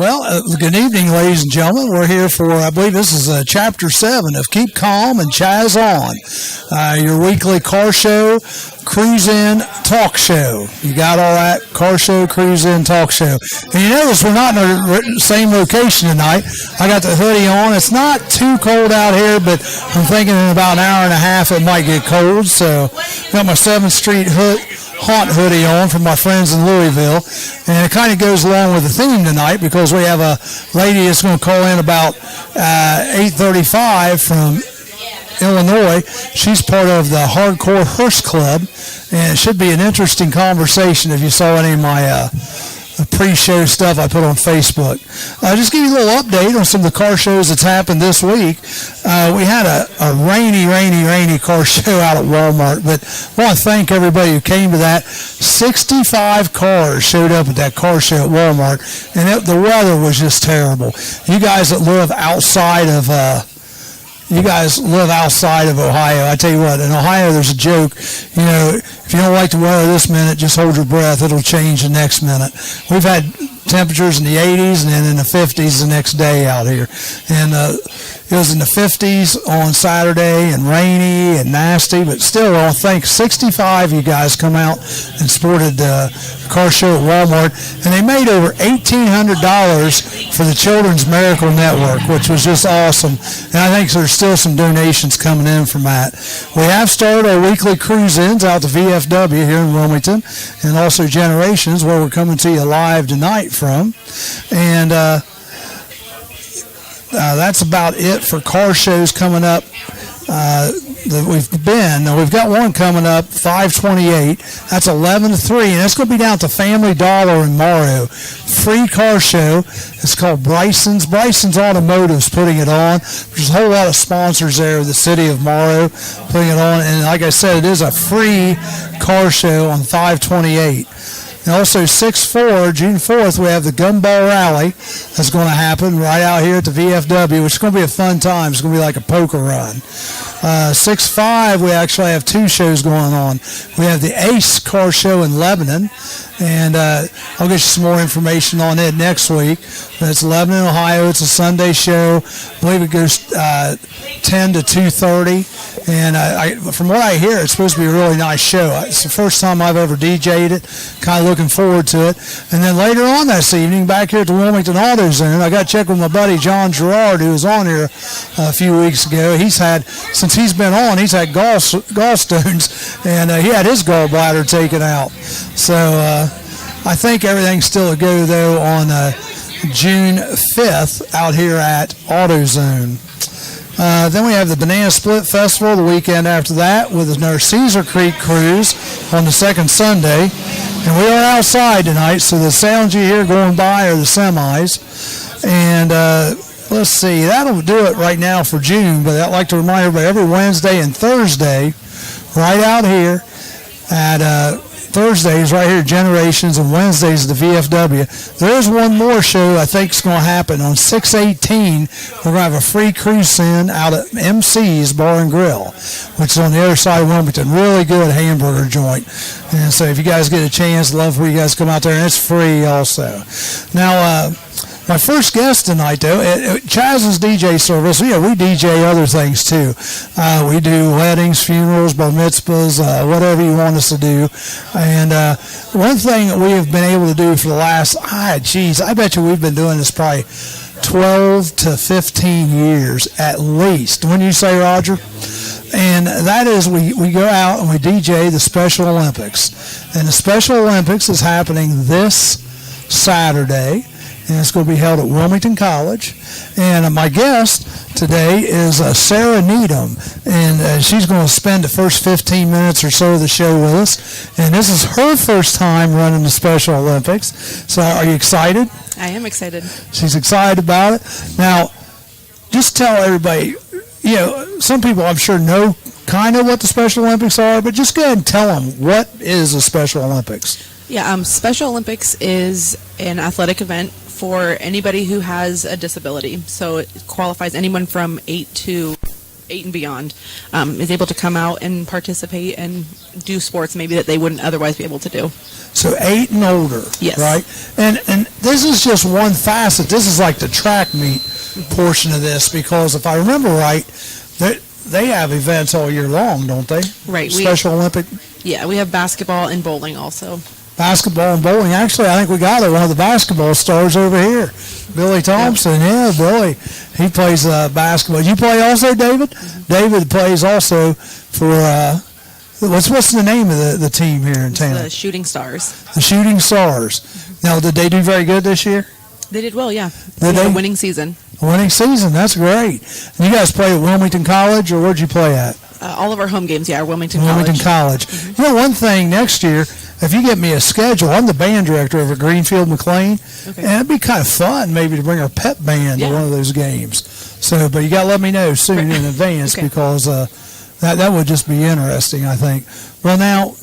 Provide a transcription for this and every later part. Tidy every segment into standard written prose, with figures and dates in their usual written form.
Well, good evening, ladies and gentlemen. We're here for, I believe this is Chapter 7 of Keep Calm and Chaz On, your weekly car show, cruise-in talk show. You got all that? Car show, cruise-in talk show. And you notice we're not in the same location tonight. I got the hoodie on. It's not too cold out here, but I'm thinking in about an hour and a half it might get cold. So got my 7th Street Haunt hoodie on from my friends in Louisville, and it kind of goes along with the theme tonight because we have a lady that's going to call in about 8:35 from Illinois. She's part of the Hardcore Hearse Club, and it should be an interesting conversation if you saw any of my pre-show stuff I put on Facebook. Just give you a little update on some of the car shows that's happened this week. We had a rainy car show out at Walmart, but I want to thank everybody who came to that. 65 cars showed up at that car show at Walmart, and the weather was just terrible. You guys that live outside of Ohio. I tell you what, in Ohio there's a joke, if you don't like the weather this minute, just hold your breath. It'll change the next minute. We've had temperatures in the 80s and then in the 50s the next day out here. And it was in the 50s on Saturday and rainy and nasty, but still, I think 65 you guys come out and supported the car show at Walmart, and they made over $1,800 for the Children's Miracle Network, which was just awesome. And I think there's still some donations coming in from that. We have started our weekly cruise-ins out to VFW here in Wilmington, and also Generations, where we're coming to you live tonight from. And that's about it for car shows coming up that we've been. Now, we've got one coming up, 5/28. That's 11 to 3, and that's going to be down at the Family Dollar in Morrow. Free car show. It's called Bryson's. Bryson's Automotive's putting it on. There's a whole lot of sponsors there of the city of Morrow putting it on, and like I said, it is a free car show on 5/28. And also 6/4, June 4th, we have the Gumball Rally that's going to happen right out here at the VFW, which is going to be a fun time. It's going to be like a poker run. 6/5, we actually have 2 shows going on. We have the Ace Car Show in Lebanon, and I'll get you some more information on it next week. But it's Lebanon, Ohio. It's a Sunday show. I believe it goes 10 to 2:30. And from what I hear, it's supposed to be a really nice show. It's the first time I've ever DJ'd it. Kind of looking forward to it. And then later on this evening, back here at the Wilmington Auto Zone, I got to check with my buddy John Gerard, who was on here a few weeks ago. Since he's been on, he's had gallstones, and he had his gallbladder taken out. So I think everything's still a go, though, on June 5th out here at AutoZone. Then we have the Banana Split Festival the weekend after that with our Cedar Creek Cruise on the second Sunday. And we are outside tonight, so the sounds you hear going by are the semis. And let's see, that'll do it right now for June, but I'd like to remind everybody every Wednesday and Thursday, right out here at Thursdays right here at Generations, and Wednesdays at the VFW. There is one more show I think is going to happen on 6/18. We're going to have a free cruise-in out at MC's Bar and Grill, which is on the other side of Wilmington. Really good hamburger joint. And so if you guys get a chance, love for you guys to come out there, and it's free also. Now, my first guest tonight, though, Chaz's DJ service. Yeah, we DJ other things too. We do weddings, funerals, bar mitzvahs, whatever you want us to do. And one thing that we have been able to do for the last, I bet you we've been doing this probably 12 to 15 years at least. Wouldn't you say, Roger? And that is we go out and we DJ the Special Olympics. And the Special Olympics is happening this Saturday. And it's going to be held at Wilmington College. And my guest today is Sarah Needham, and she's going to spend the first 15 minutes or so of the show with us. And this is her first time running the Special Olympics. So are you excited? I am excited. She's excited about it. Now, just tell everybody, some people I'm sure know kind of what the Special Olympics are, but just go ahead and tell them, what is the Special Olympics? Yeah, Special Olympics is an athletic event for anybody who has a disability. So it qualifies anyone from 8 to 8 and beyond is able to come out and participate and do sports maybe that they wouldn't otherwise be able to do. So 8 and older, Yes. right? And this is just one facet. This is like the track meet portion of this, because if I remember right, they have events all year long, don't they? Right. Special Olympic Yeah, we have basketball and bowling also. basketball and bowling. Actually, I think we got one of the basketball stars over here, Billy Thompson. Yeah, Billy. He plays basketball. You play also, David? Mm-hmm. David plays also for what's the name of the team here in town? The Shooting Stars. The Shooting Stars. Now, did they do very good this year? They did well, yeah. Did We had they? a winning season. A winning season. That's great. And you guys play at Wilmington College, or where'd you play at? All of our home games, yeah, are Wilmington Wilmington College. College. You know, one thing next year, if you get me a schedule, I'm the band director over at Greenfield McLean, Okay. and it'd be kind of fun maybe to bring our pep band to Yeah. one of those games. So, but you got to let me know soon in advance Okay. because that would just be interesting, I think. Well, now,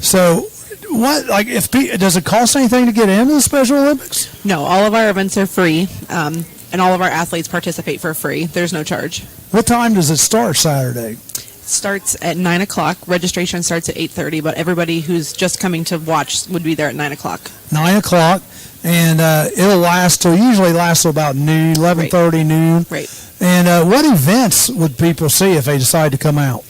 so what? Like, does it cost anything to get into the Special Olympics? No, all of our events are free, and all of our athletes participate for free. There's no charge. What time does it start Saturday? Starts at 9 o'clock. Registration starts at 8:30, but everybody who's just coming to watch would be there at 9 o'clock. 9 o'clock, and it'll usually last till about noon, 11:30 noon. Right. And what events would people see if they decide to come out?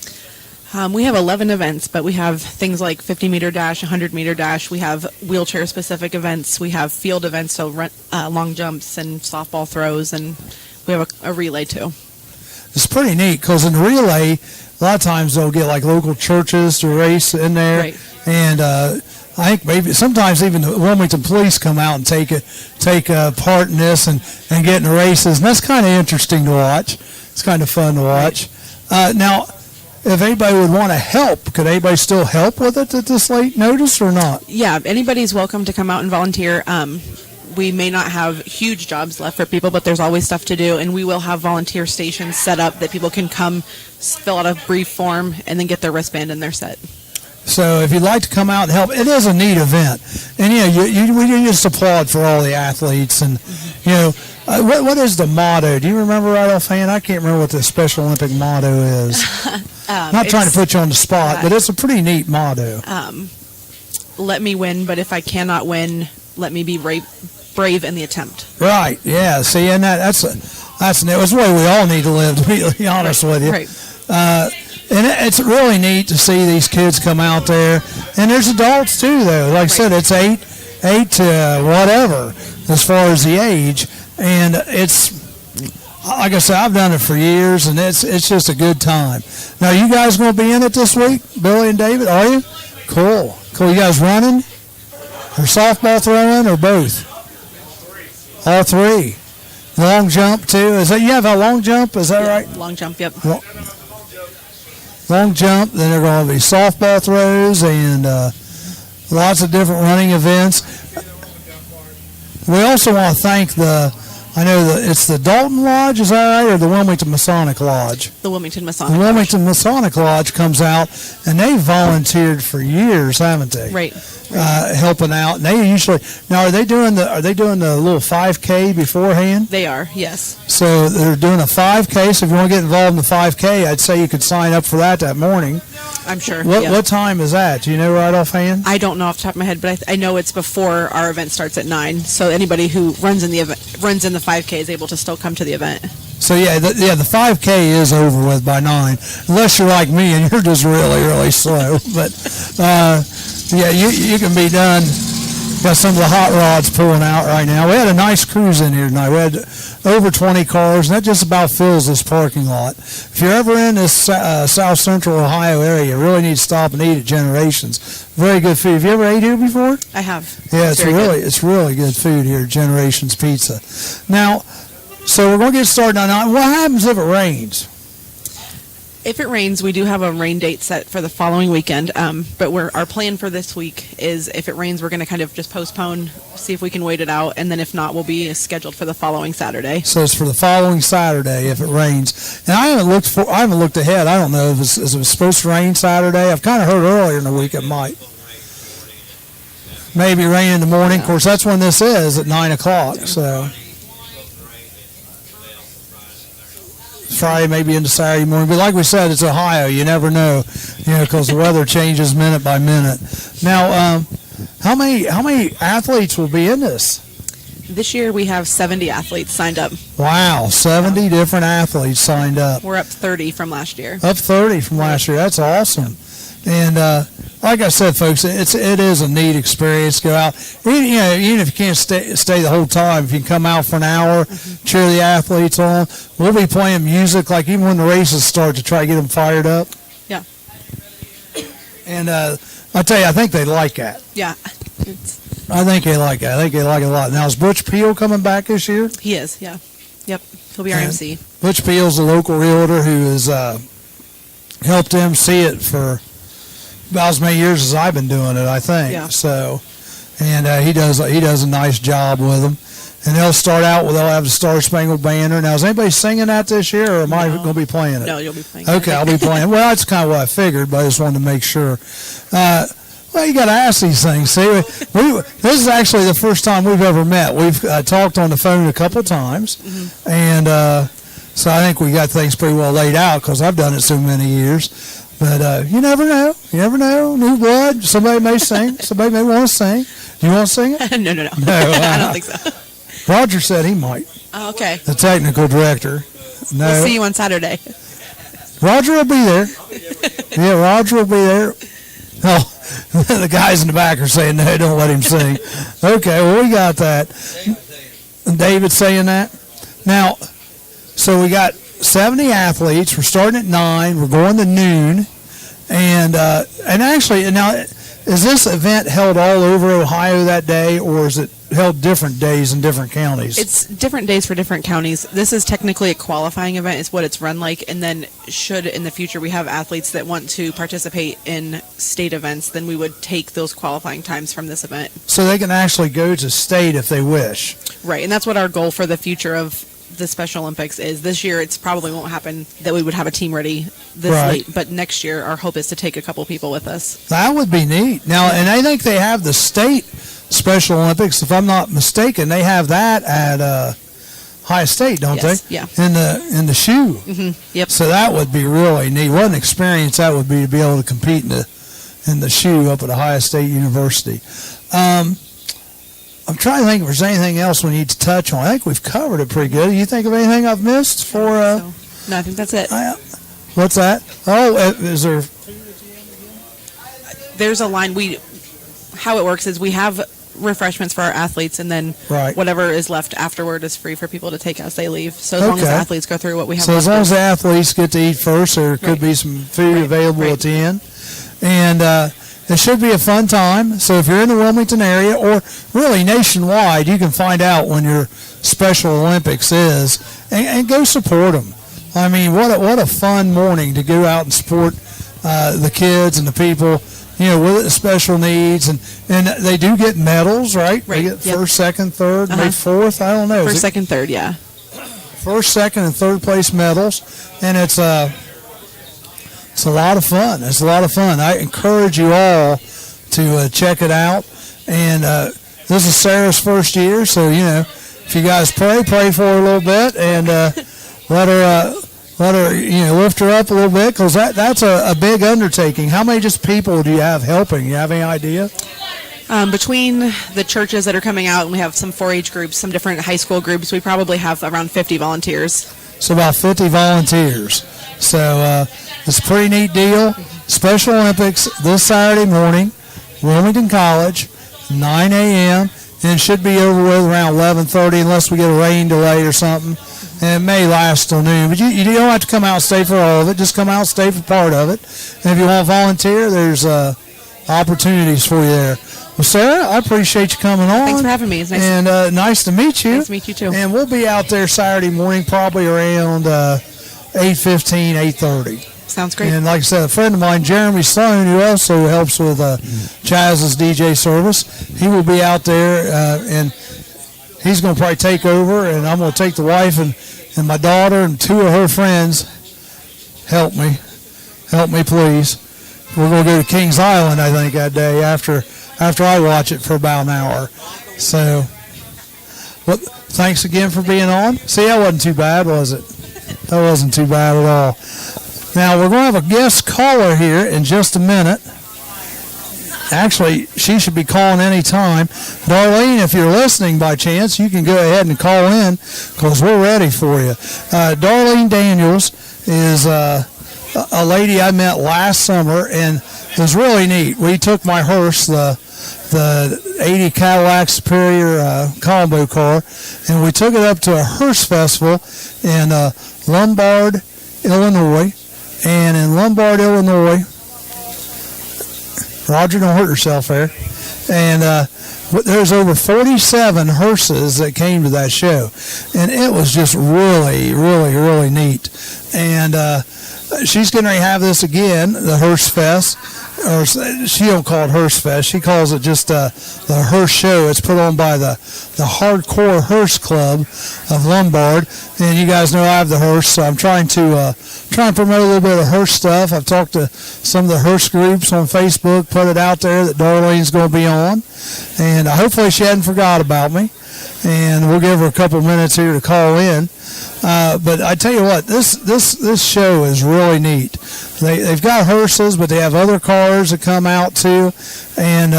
We have 11 events, but we have things like 50-meter dash, 100-meter dash. We have wheelchair-specific events. We have field events, so long jumps and softball throws, and we have a relay too. It's pretty neat because in the relay, a lot of times they'll get like local churches to race in there, Right. and I think maybe sometimes even the Wilmington Police come out and take part in this and get in the races, and that's kind of interesting to watch. It's kind of fun to watch. Now, if anybody would want to help, could anybody still help with it at this late notice or not? Yeah, anybody's welcome to come out and volunteer. We may not have huge jobs left for people, but there's always stuff to do, and we will have volunteer stations set up that people can come, fill out a brief form, and then get their wristband and their set. So if you'd like to come out and help, it is a neat event. And, we just applaud for all the athletes. And, what is the motto? Do you remember right offhand? I can't remember what the Special Olympic motto is. Not trying to put you on the spot, but it's a pretty neat motto. Let me win, but if I cannot win, let me be brave in the attempt. Right, yeah. See, and that's the way we all need to live, to be honest with you. Right. And it's really neat to see these kids come out there. And there's adults too, though. Like I said, it's eight to whatever as far as the age. And it's, like I said, I've done it for years, and it's just a good time. Now, you guys going to be in it this week, Billy and David? Are you? Cool. You guys running? Or softball throwing, or both? All three. Long jump, too. You have a long jump? Is that right? Long jump, yep. Long jump, then there are going to be softball throws and lots of different running events. We also want to thank it's the Dalton Lodge, is that right, or the Wilmington Masonic Lodge? The Wilmington Masonic The Wilmington Masonic Lodge comes out, and they've volunteered for years, haven't they? Right. Helping out. And they usually, now are they doing the little 5K beforehand? They are, yes. So they're doing a 5K. So if you want to get involved in the 5K, I'd say you could sign up for that morning. I'm sure. What time is that? Do you know right offhand? I don't know off the top of my head, but I know it's before our event starts at 9. So anybody who runs in the 5K is able to still come to the event. So the 5K is over with by 9, unless you're like me and you're just really, really slow. But you can be done. Got some of the hot rods pulling out right now. We had a nice cruise in here tonight. We had over 20 cars, and that just about fills this parking lot. If you're ever in this South Central Ohio area, you really need to stop and eat at Generations. Very good food. Have you ever ate here before? I have. Yeah, it's really good food here at Generations Pizza. Now, so we're going to get started on what happens if it rains? If it rains, we do have a rain date set for the following weekend, but our plan for this week is if it rains, we're going to kind of just postpone, see if we can wait it out, and then if not, we'll be scheduled for the following Saturday. So it's for the following Saturday if it rains. And I haven't looked ahead. I don't know if it was supposed to rain Saturday. I've kind of heard earlier in the week it might. Maybe rain in the morning. Of course, that's when this is at 9 o'clock. So. Friday, maybe into Saturday morning. But like we said, it's Ohio. You never know, because the weather changes minute by minute. Now, how many athletes will be in this? This year we have 70 athletes signed up. Wow, 70 different athletes signed up. We're up 30 from last year. Up 30 from last year. That's awesome. And like I said, folks, it is a neat experience. Go out, even if you can't stay the whole time, if you can come out for an hour, cheer the athletes on. We'll be playing music, like even when the races start, to try to get them fired up. Yeah. And I tell you, I think they like that. Yeah. I think they like it. I think they like it a lot. Now, is Butch Peel coming back this year? He is, yeah. Yep. He'll be our MC. Butch Peel's a local realtor who has helped MC it for about as many years as I've been doing it, I think. Yeah. So, and he does a nice job with them. And they'll start out they'll have the Star Spangled Banner. Now, is anybody singing that this year, or am I going to be playing it? No, you'll be playing Okay, I'll be playing. Well, that's kind of what I figured, but I just wanted to make sure. Well, you got to ask these things. See, this is actually the first time we've ever met. We've talked on the phone a couple times, and so I think we got things pretty well laid out because I've done it so many years. But you never know. You never know. New blood. Somebody may sing. Somebody may want to sing. Do you want to sing it? No. No, I don't think so. Roger said he might. Oh, okay. The technical director. No. We'll see you on Saturday. Roger will be there. Yeah, Roger will be there. Oh, the guys in the back are saying, no, don't let him sing. Okay, well, we got that. David saying that. Now, so we got 70 athletes. We're starting at 9. We're going to noon. And actually, now, is this event held all over Ohio that day, or is it held different days in different counties? It's different days for different counties. This is technically a qualifying event, is what it's run like. And then should in the future we have athletes that want to participate in state events, then we would take those qualifying times from this event. So they can actually go to state if they wish. Right, and that's what our goal for the future of the Special Olympics is. This year it probably won't happen that we would have a team ready this late, but next year our hope is to take a couple people with us. That would be neat. Now, and I think they have the state Special Olympics, if I'm not mistaken. They have that at Ohio State, don't they? Yeah. In the shoe. Mm-hmm. Yep. So that would be really neat. What an experience that would be to be able to compete in the shoe up at Ohio State University. I'm trying to think if there's anything else we need to touch on. I think we've covered it pretty good. Do you think of anything I've missed for? No, I think that's it. What's that? Oh, is there? There's a line. How it works is we have refreshments for our athletes, and then whatever is left afterward is free for people to take as they leave. So as long as the athletes go through what we have. So as long as the athletes get to eat first, there could be some food available at the end, and. It should be a fun time. So if you're in the Wilmington area, or really nationwide, you can find out when your Special Olympics is and go support them. I mean, what a fun morning to go out and support the kids and the people, with special needs. And they do get medals, right? They get first, second, third, maybe fourth. I don't know. First, second, third, yeah. First, second, and third place medals. And it's a lot of fun. It's a lot of fun. I encourage you all to check it out. And this is Sarah's first year, so if you guys pray for her a little bit, and let her lift her up a little bit, because that's a big undertaking. How many people do you have helping? You have any idea? Between the churches that are coming out, and we have some 4-H groups, some different high school groups, we probably have around 50 volunteers. So about 50 volunteers. So it's a pretty neat deal. Special Olympics this Saturday morning, Wilmington College, 9 a.m. And it should be over with around 11:30 unless we get a rain delay or something. And it may last till noon. But you don't have to come out and stay for all of it. Just come out and stay for part of it. And if you want to volunteer, there's opportunities for you there. Well, Sarah, I appreciate you coming on. Thanks for having me. It's nice. And nice to meet you. Nice to meet you, too. And we'll be out there Saturday morning probably around 8:15, 8:30. Sounds great. And like I said, a friend of mine, Jeremy Sloan, who also helps with Chaz's DJ service, he will be out there, and he's going to probably take over, and I'm going to take the wife and my daughter and 2 of her friends. Help me, please. We're going to go to Kings Island, I think, that day after I watch it for about an hour. So, well, thanks again for being on. See, that wasn't too bad, was it? That wasn't too bad at all. Now, we're going to have a guest caller here in just a minute. Actually, she should be calling any time. Darlene, if you're listening by chance, you can go ahead and call in because we're ready for you. Darlene Daniels is a lady I met last summer, and it was really neat. We took my hearse, the 80 Cadillac Superior combo car, and we took it up to a hearse festival in Lombard, Illinois. And in Lombard, Illinois, Roger, don't hurt yourself there. And there's over 47 hearses that came to that show. And it was just really, really, really neat. And she's going to have this again, the Hearse Fest. Or she don't call it Hearse Fest. She calls it just the Hearse Show. It's put on by the Hardcore Hearse Club of Lombard. And you guys know I have the Hearse, so I'm trying to promote a little bit of Hearse stuff. I've talked to some of the Hearse groups on Facebook, put it out there that Darlene's going to be on. And hopefully she hadn't forgot about me. And we'll give her a couple minutes here to call in. But I tell you what, this show is really neat. They've got hearses, but they have other cars that come out too. And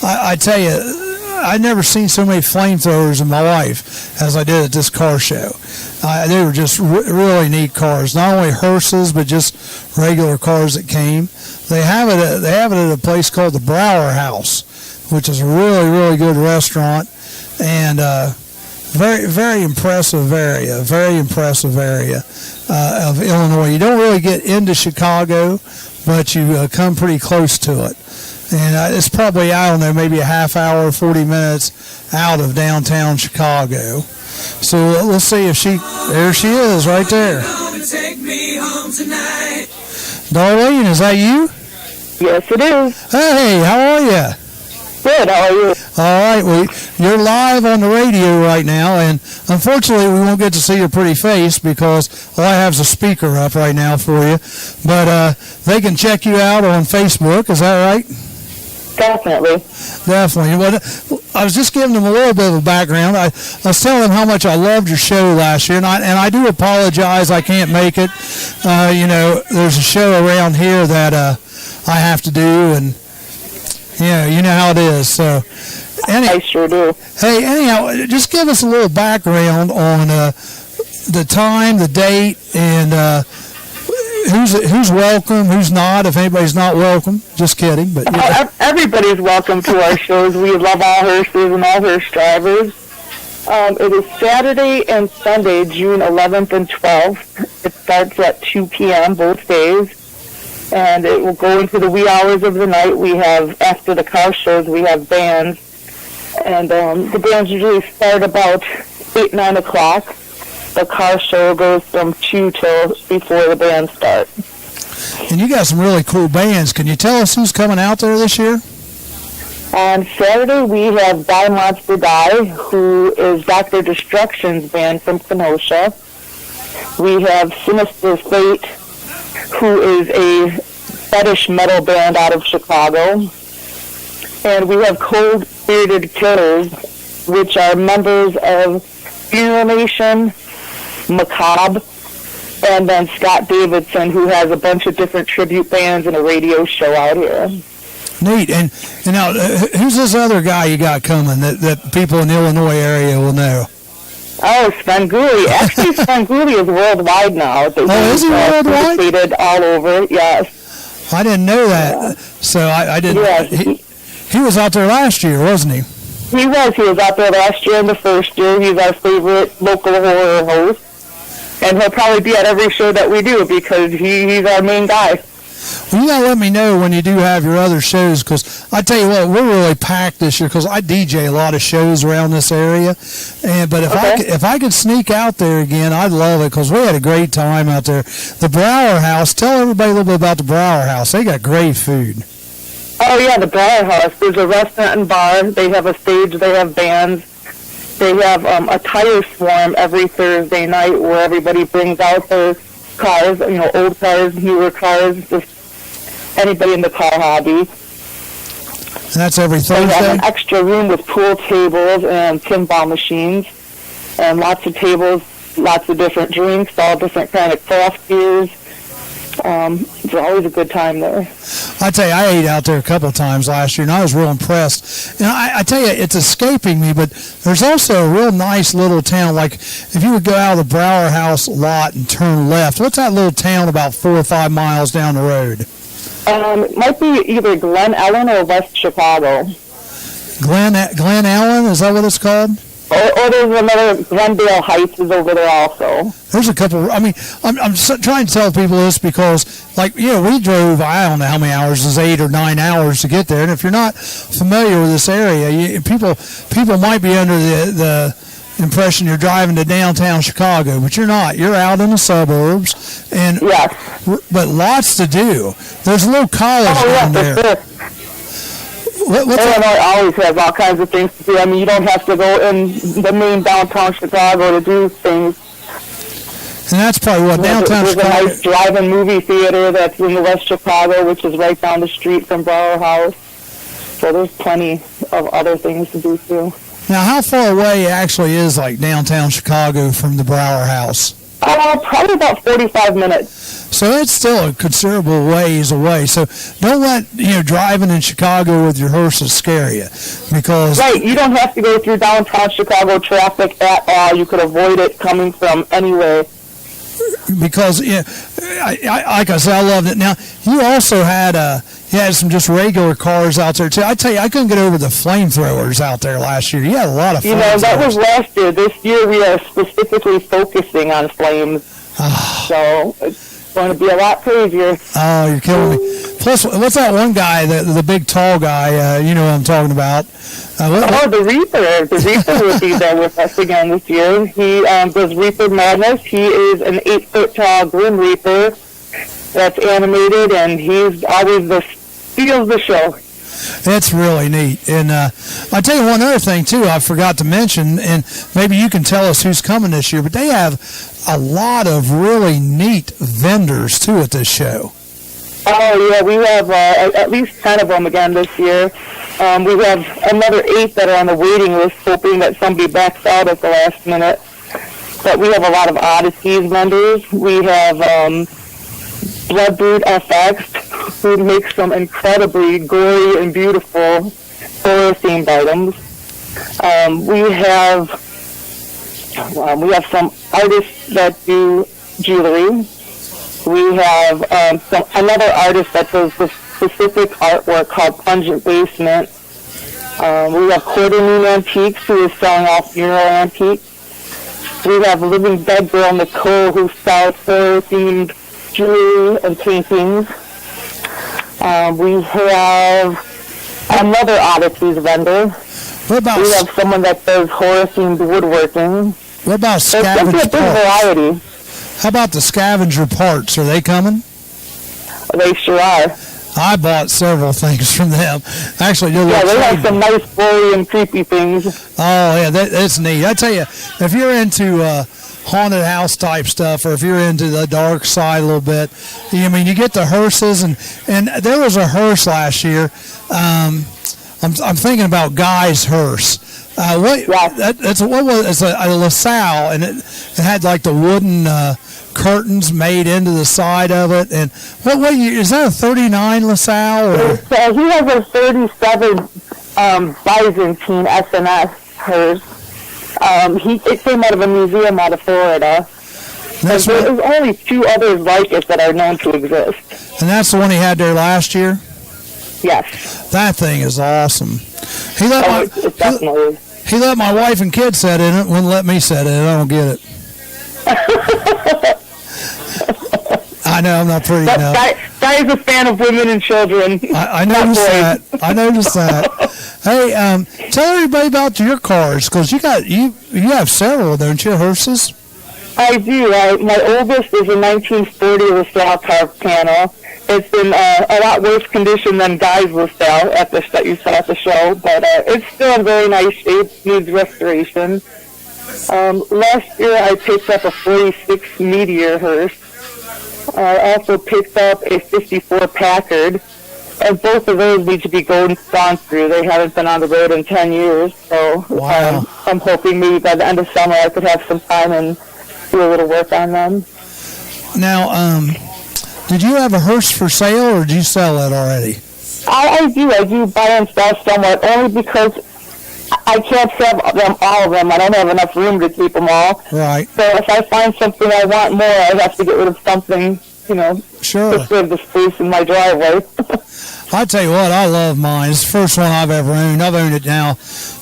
I tell you, I've never seen so many flamethrowers in my life as I did at this car show. They were just really neat cars. Not only hearses, but just regular cars that came. They have it at a place called the Brower House, which is a really, really good restaurant. And very, very impressive area. Very impressive area of Illinois. You don't really get into Chicago, but you come pretty close to it. And it's probably, I don't know, maybe a half hour, 40 minutes out of downtown Chicago. So we'll see if there she is right there. Darlene, is that you? Yes, it is. Hey, how are you? Good, how are you? All right, well, you're live on the radio right now, and unfortunately we won't get to see your pretty face because all I have is a speaker up right now for you. But they can check you out on Facebook, is that right? Definitely. Definitely. Well, I was just giving them a little bit of a background. I was telling them how much I loved your show last year, and I do apologize I can't make it. There's a show around here that I have to do, and you know how it is. So, I sure do. Hey, anyhow, just give us a little background on the time, the date, and who's welcome, who's not. If anybody's not welcome, just kidding. But everybody's welcome to our shows. We love all hearses and all hearse drivers. It is Saturday and Sunday, June 11th and 12th. It starts at 2 p.m. both days. And it will go into the wee hours of the night. We have, after the car shows, we have bands. And the bands usually start about 8, 9 o'clock. The car show goes from 2 till before the bands start. And you got some really cool bands. Can you tell us who's coming out there this year? On Saturday, we have Die Monster Die, who is Dr. Destruction's band from Kenosha. We have Sinister Fate, who is a fetish metal band out of Chicago. And we have Cold Bearded Killers, which are members of Funeral Nation, Macabre, and then Scott Davidson, who has a bunch of different tribute bands and a radio show out here. Neat. And now, who's this other guy you got coming that people in the Illinois area will know? Oh, Svengoolie. Actually, Svengoolie is worldwide now. Is he worldwide? Syndicated all over, yes. I didn't know that. So I didn't. Yes. He was out there last year, wasn't he? He was out there last year and the first year. He's our favorite local horror host. And he'll probably be at every show that we do because he's our main guy. Well, you got to let me know when you do have your other shows, because I tell you what, we're really packed this year because I DJ a lot of shows around this area. But if I could sneak out there again, I'd love it because we had a great time out there. The Brower House, tell everybody a little bit about the Brower House. They got great food. Oh, yeah, the Brower House. There's a restaurant and bar. They have a stage. They have bands. They have a tire swarm every Thursday night where everybody brings out their cars, old cars, newer cars, just anybody in the car hobby. And that's every Thursday? They have an extra room with pool tables and pinball machines and lots of tables lots of different drinks, all different kind of craft beers. It's always a good time there. I tell you, I ate out there a couple of times last year, and I was real impressed. You know, I tell you, it's escaping me, but there's also a real nice little town. Like, if you would go out of the Brower House lot and turn left, what's that little town about 4 or 5 miles down the road? It might be either Glen Ellen or West Chicago. Glen Ellen, is that what it's called? Or there's another, Glendale Heights is over there also. There's a couple. I mean, I'm trying to tell people this because, like, we drove, I don't know how many hours, it was 8 or 9 hours to get there. And if you're not familiar with this area, people might be under the impression you're driving to downtown Chicago, but you're not. You're out in the suburbs, and yes, but lots to do. There's a little college down there. Sure. Illinois always has all kinds of things to do. I mean, you don't have to go in the main downtown Chicago to do things. And that's probably what downtown Chicago. Chicago. There's a nice drive-in movie theater that's in the West Chicago, which is right down the street from Brower House. So there's plenty of other things to do too. Now, how far away actually is like downtown Chicago from the Brower House? Probably about 45 minutes. So it's still a considerable ways away. So don't let driving in Chicago with your horses scare you, because right, you don't have to go through downtown Chicago traffic at all. You could avoid it coming from anywhere. Because like I said, I loved it. Now you also had some just regular cars out there too. I tell you, I couldn't get over the flamethrowers out there last year. You had a lot of flamethrowers. That was last year. This year we are specifically focusing on flames. So it's going to be a lot crazier. Oh, you're killing me. Plus, what's that one guy, the big tall guy, you know what I'm talking about? The Reaper. The Reaper will be there with us again this year. He does Reaper Madness. He is an 8-foot tall Grim Reaper that's animated, and he's always steals the show. It's really neat. And I'll tell you one other thing, too, I forgot to mention, and maybe you can tell us who's coming this year, but they have a lot of really neat vendors, too, at this show. Oh, yeah, we have at least 10 of them again this year. We have another 8 that are on the waiting list, hoping that somebody backs out at the last minute. But we have a lot of Odysseys vendors. We have Bloodbrood FX, who makes some incredibly gory and beautiful horror-themed items. We have some artists that do jewelry. We have another artist that does the specific artwork called Pungent Basement. We have Quarternoon Antiques, who is selling off funeral antiques. We have Living Dead Girl Nicole, who sells horror-themed jewelry and paintings. We have another Odysseys vendor. We have someone that does horror-themed woodworking. What about scavenger parts? There's a big variety. How about the scavenger parts? Are they coming? They sure are. I bought several things from them. Actually, they have some nice, gory, and creepy things. Oh, yeah, that's neat. I tell you, if you're into haunted house type stuff, or if you're into the dark side a little bit, you get the hearses, and there was a hearse last year. I'm thinking about Guy's hearse. It's a LaSalle, and it had like the wooden curtains made into the side of it. And what year is that? A 39 LaSalle? Or? He has a 37 Byzantine SNS hearse. It came out of a museum out of Florida. There's only 2 others like it that are known to exist. And that's the one he had there last year? Yes. That thing is awesome. He let my wife and kids sit in it, wouldn't let me sit in it. I don't get it. I know, I'm not pretty enough. Guy is a fan of women and children. I noticed that. I noticed that. Hey, tell everybody about your cars, because you have several, don't you, hearses? I do. My oldest is a 1940 LaSalle carved panel. It's in a lot worse condition than Guy's LaSalle that you saw at the show, but it's still in very nice shape, needs restoration. Last year I picked up a 46 Meteor hearse. I also picked up a 54 Packard, and both of those need to be gone through. They haven't been on the road in 10 years, so wow. I'm hoping maybe by the end of summer I could have some time and do a little work on them. Now, did you have a hearse for sale, or did you sell it already? I do buy and sell somewhat, only because I can't sell all of them. I don't have enough room to keep them all. Right. So if I find something I want more, I have to get rid of something, Sure. to save the space in my driveway. I tell you what, I love mine. It's the first one I've ever owned. I've owned it now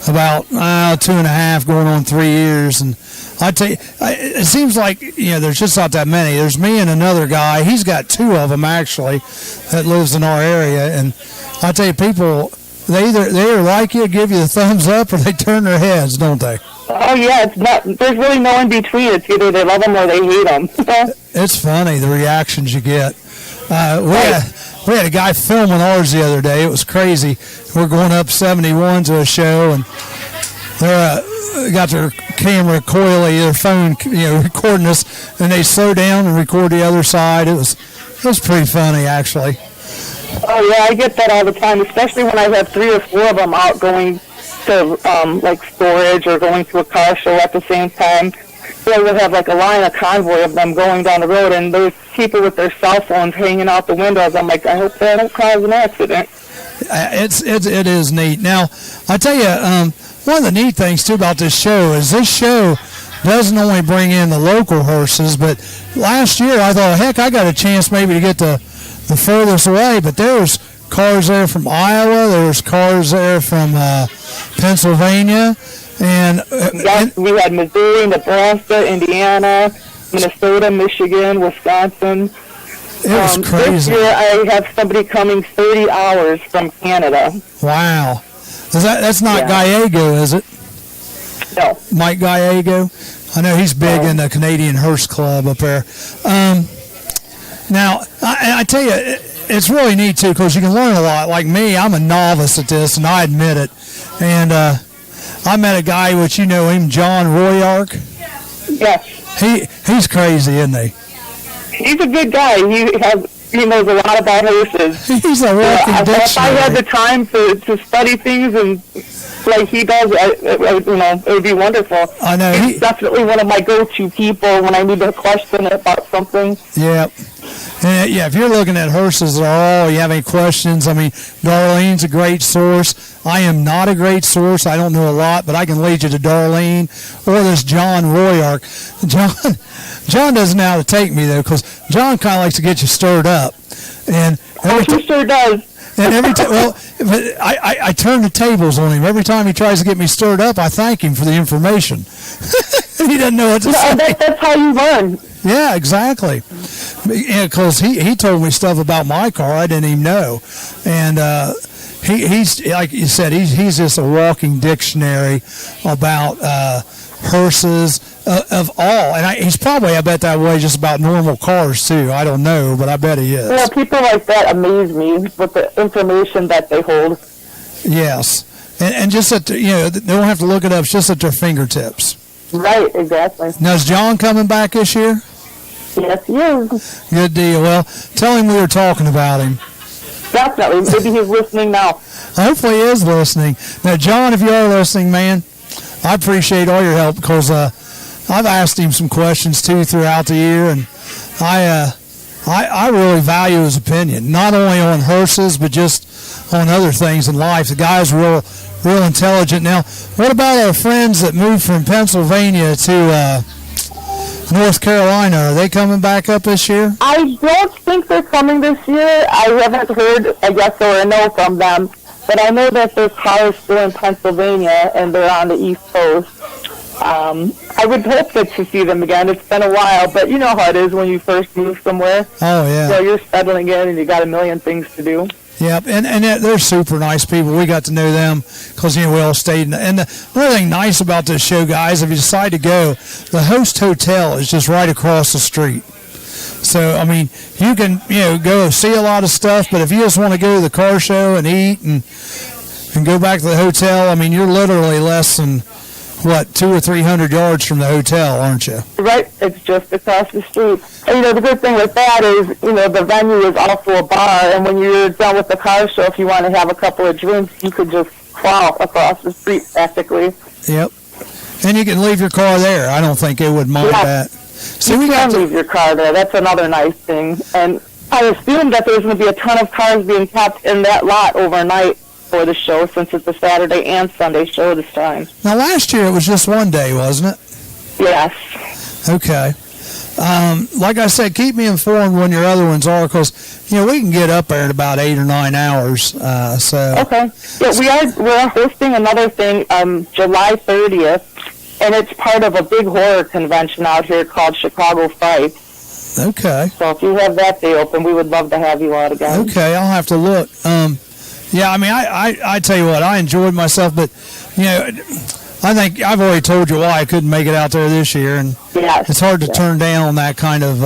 about 2.5, going on 3 years, and I tell you, it seems like there's just not that many. There's me and another guy. He's got 2 of them actually that lives in our area, and I tell you, people they either like you, give you the thumbs up, or they turn their heads, don't they? Oh yeah, it's not. There's really no in between. It's either they love them or they hate them. It's funny the reactions you get. We had a guy filming ours the other day. It was crazy. We're going up 71 to a show, and they got their camera coily, their phone, recording us, and they slow down and record the other side. It was pretty funny, actually. Oh yeah, I get that all the time, especially when I have 3 or 4 of them out going to like storage or going to a car show at the same time. They would have like a line, a convoy of them going down the road, and there's people with their cell phones hanging out the windows. I'm like, I hope they don't cause an accident. It is neat. Now, I tell you, one of the neat things too about this show is this show doesn't only bring in the local hearses, but last year I thought, heck, I got a chance maybe to get the furthest away, but there was cars there from Iowa, there was cars there from Pennsylvania, and yes, we had Missouri, Nebraska, Indiana, Minnesota, Michigan, Wisconsin. It was crazy. This year I have somebody coming 30 hours from Canada. Wow. That's not Gallego, is it? No. Mike Gallego? I know he's big in the Canadian Hearse Club up there. Now, I tell you, it's really neat, too, because you can learn a lot. Like me, I'm a novice at this, and I admit it. And I met a guy, which you know him, John Royark. Yes. He's crazy, isn't he? He's a good guy. He knows a lot about horses. He's a walking dictionary. If I had the time to study things and like he does, it would be wonderful. I know. He's definitely one of my go-to people when I need a question about something. Yeah. And, if you're looking at hearses at all, you have any questions, I mean, Darlene's a great source. I am not a great source. I don't know a lot, but I can lead you to Darlene or this John Royark. John doesn't know how to take me, though, because John kind of likes to get you stirred up. And he sure does. And every time, I turn the tables on him. Every time he tries to get me stirred up, I thank him for the information. He doesn't know what to say. That's how you learn. Yeah, exactly. Because he told me stuff about my car I didn't even know. And he's, like you said, he's just a walking dictionary about hearses of all. And he's probably, I bet, that way just about normal cars, too. I don't know, but I bet he is. Yeah, people like that amaze me with the information that they hold. Yes. And just that, they don't have to look it up. It's just at their fingertips. Right, exactly. Now, is John coming back this year? Yes, he is. Good deal. Well, tell him we were talking about him. Definitely. Maybe he's listening now. Hopefully he is listening. Now, John, if you are listening, man, I appreciate all your help because I've asked him some questions, too, throughout the year, and I really value his opinion, not only on hearses, but just on other things in life. The guy's real intelligent. Now, what about our friends that moved from Pennsylvania to North Carolina? Are they coming back up this year? I don't think they're coming this year. I haven't heard a yes or a no from them, but I know that their car is still in Pennsylvania and they're on the East Coast. I would hope to see them again. It's been a while, but you know how it is when you first move somewhere. Oh, yeah. So you're settling in and you got a million things to do. Yep, and they're super nice people. We got to know them because we all stayed. And the other thing nice about this show, guys, if you decide to go, the Host Hotel is just right across the street. So, I mean, you can go see a lot of stuff, but if you just want to go to the car show and eat and go back to the hotel, I mean, you're literally less than 200 or 300 yards from the hotel, aren't you? Right, it's just across the street. And, the good thing with that is, the venue is also a bar, and when you're done with the car show, if you want to have a couple of drinks, you could just crawl across the street practically. Yep. And you can leave your car there. I don't think they would mind that. See, we You got can leave your car there. That's another nice thing. And I assume that there's going to be a ton of cars being kept in that lot overnight for the show, since it's a Saturday and Sunday show this time. now. Last year it was just one day, wasn't it? Yes. Okay. Like I said, keep me informed when your other ones are, because we can get up there in about 8 or 9 hours. So Okay. Yeah, we're hosting another thing July 30th, and it's part of a big horror convention out here called Chicago Fright. okay, So if you have that day open, we would love to have you out again. okay, I'll have to look. Yeah, I mean, I tell you what, I enjoyed myself, but I think I've already told you why I couldn't make it out there this year, and Yes. it's hard to turn down that kind of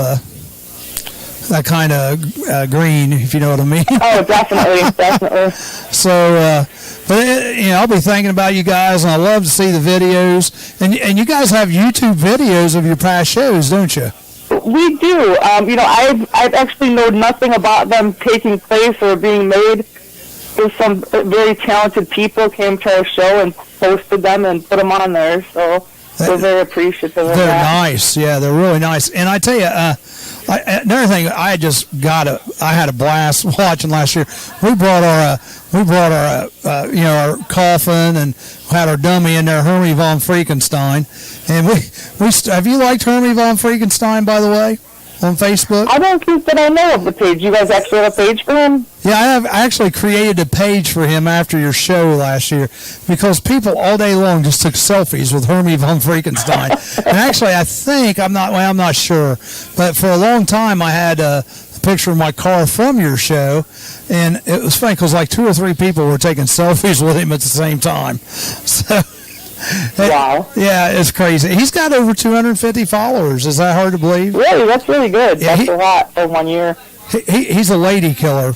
green, if you know what I mean. Oh, definitely, definitely. So, but I'll be thinking about you guys, and I love to see the videos. And you guys have YouTube videos of your past shows, don't you? We do. I've actually known nothing about them taking place or being made. There's some very talented people came to our show and posted them and put them on there. So we're very appreciative of They're that. nice. Yeah, they're really nice. And I tell you, another thing, I had a blast watching last year. We brought our our coffin and had our dummy in there, Hermie von Frankenstein. And we have you liked Hermie von Frankenstein, by the way, on Facebook? I don't think that I know of the page. You guys actually have a page for him? Yeah, I actually created a page for him after your show last year, because people all day long just took selfies with Hermie von Frankenstein. And actually, I'm not sure, but for a long time I had a picture of my car from your show, and it was funny because like 2 or 3 people were taking selfies with him at the same time. So, Wow. yeah, it's crazy. He's got over 250 followers. Is that hard to believe? Really? That's really good. Yeah, That's a lot for 1 year. He's a lady killer.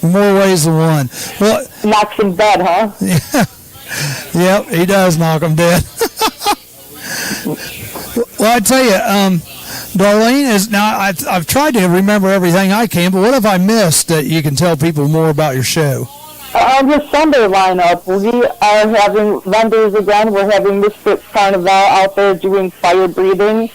More ways than one. Well, Knocks him dead, huh? yep, he does knock them dead. Well, I tell you, Darlene is now. I've tried to remember everything I can, but what have I missed that you can tell people more about your show? The Sunday lineup, we are having vendors again. We're having Misfits Carnival out there doing fire breathing,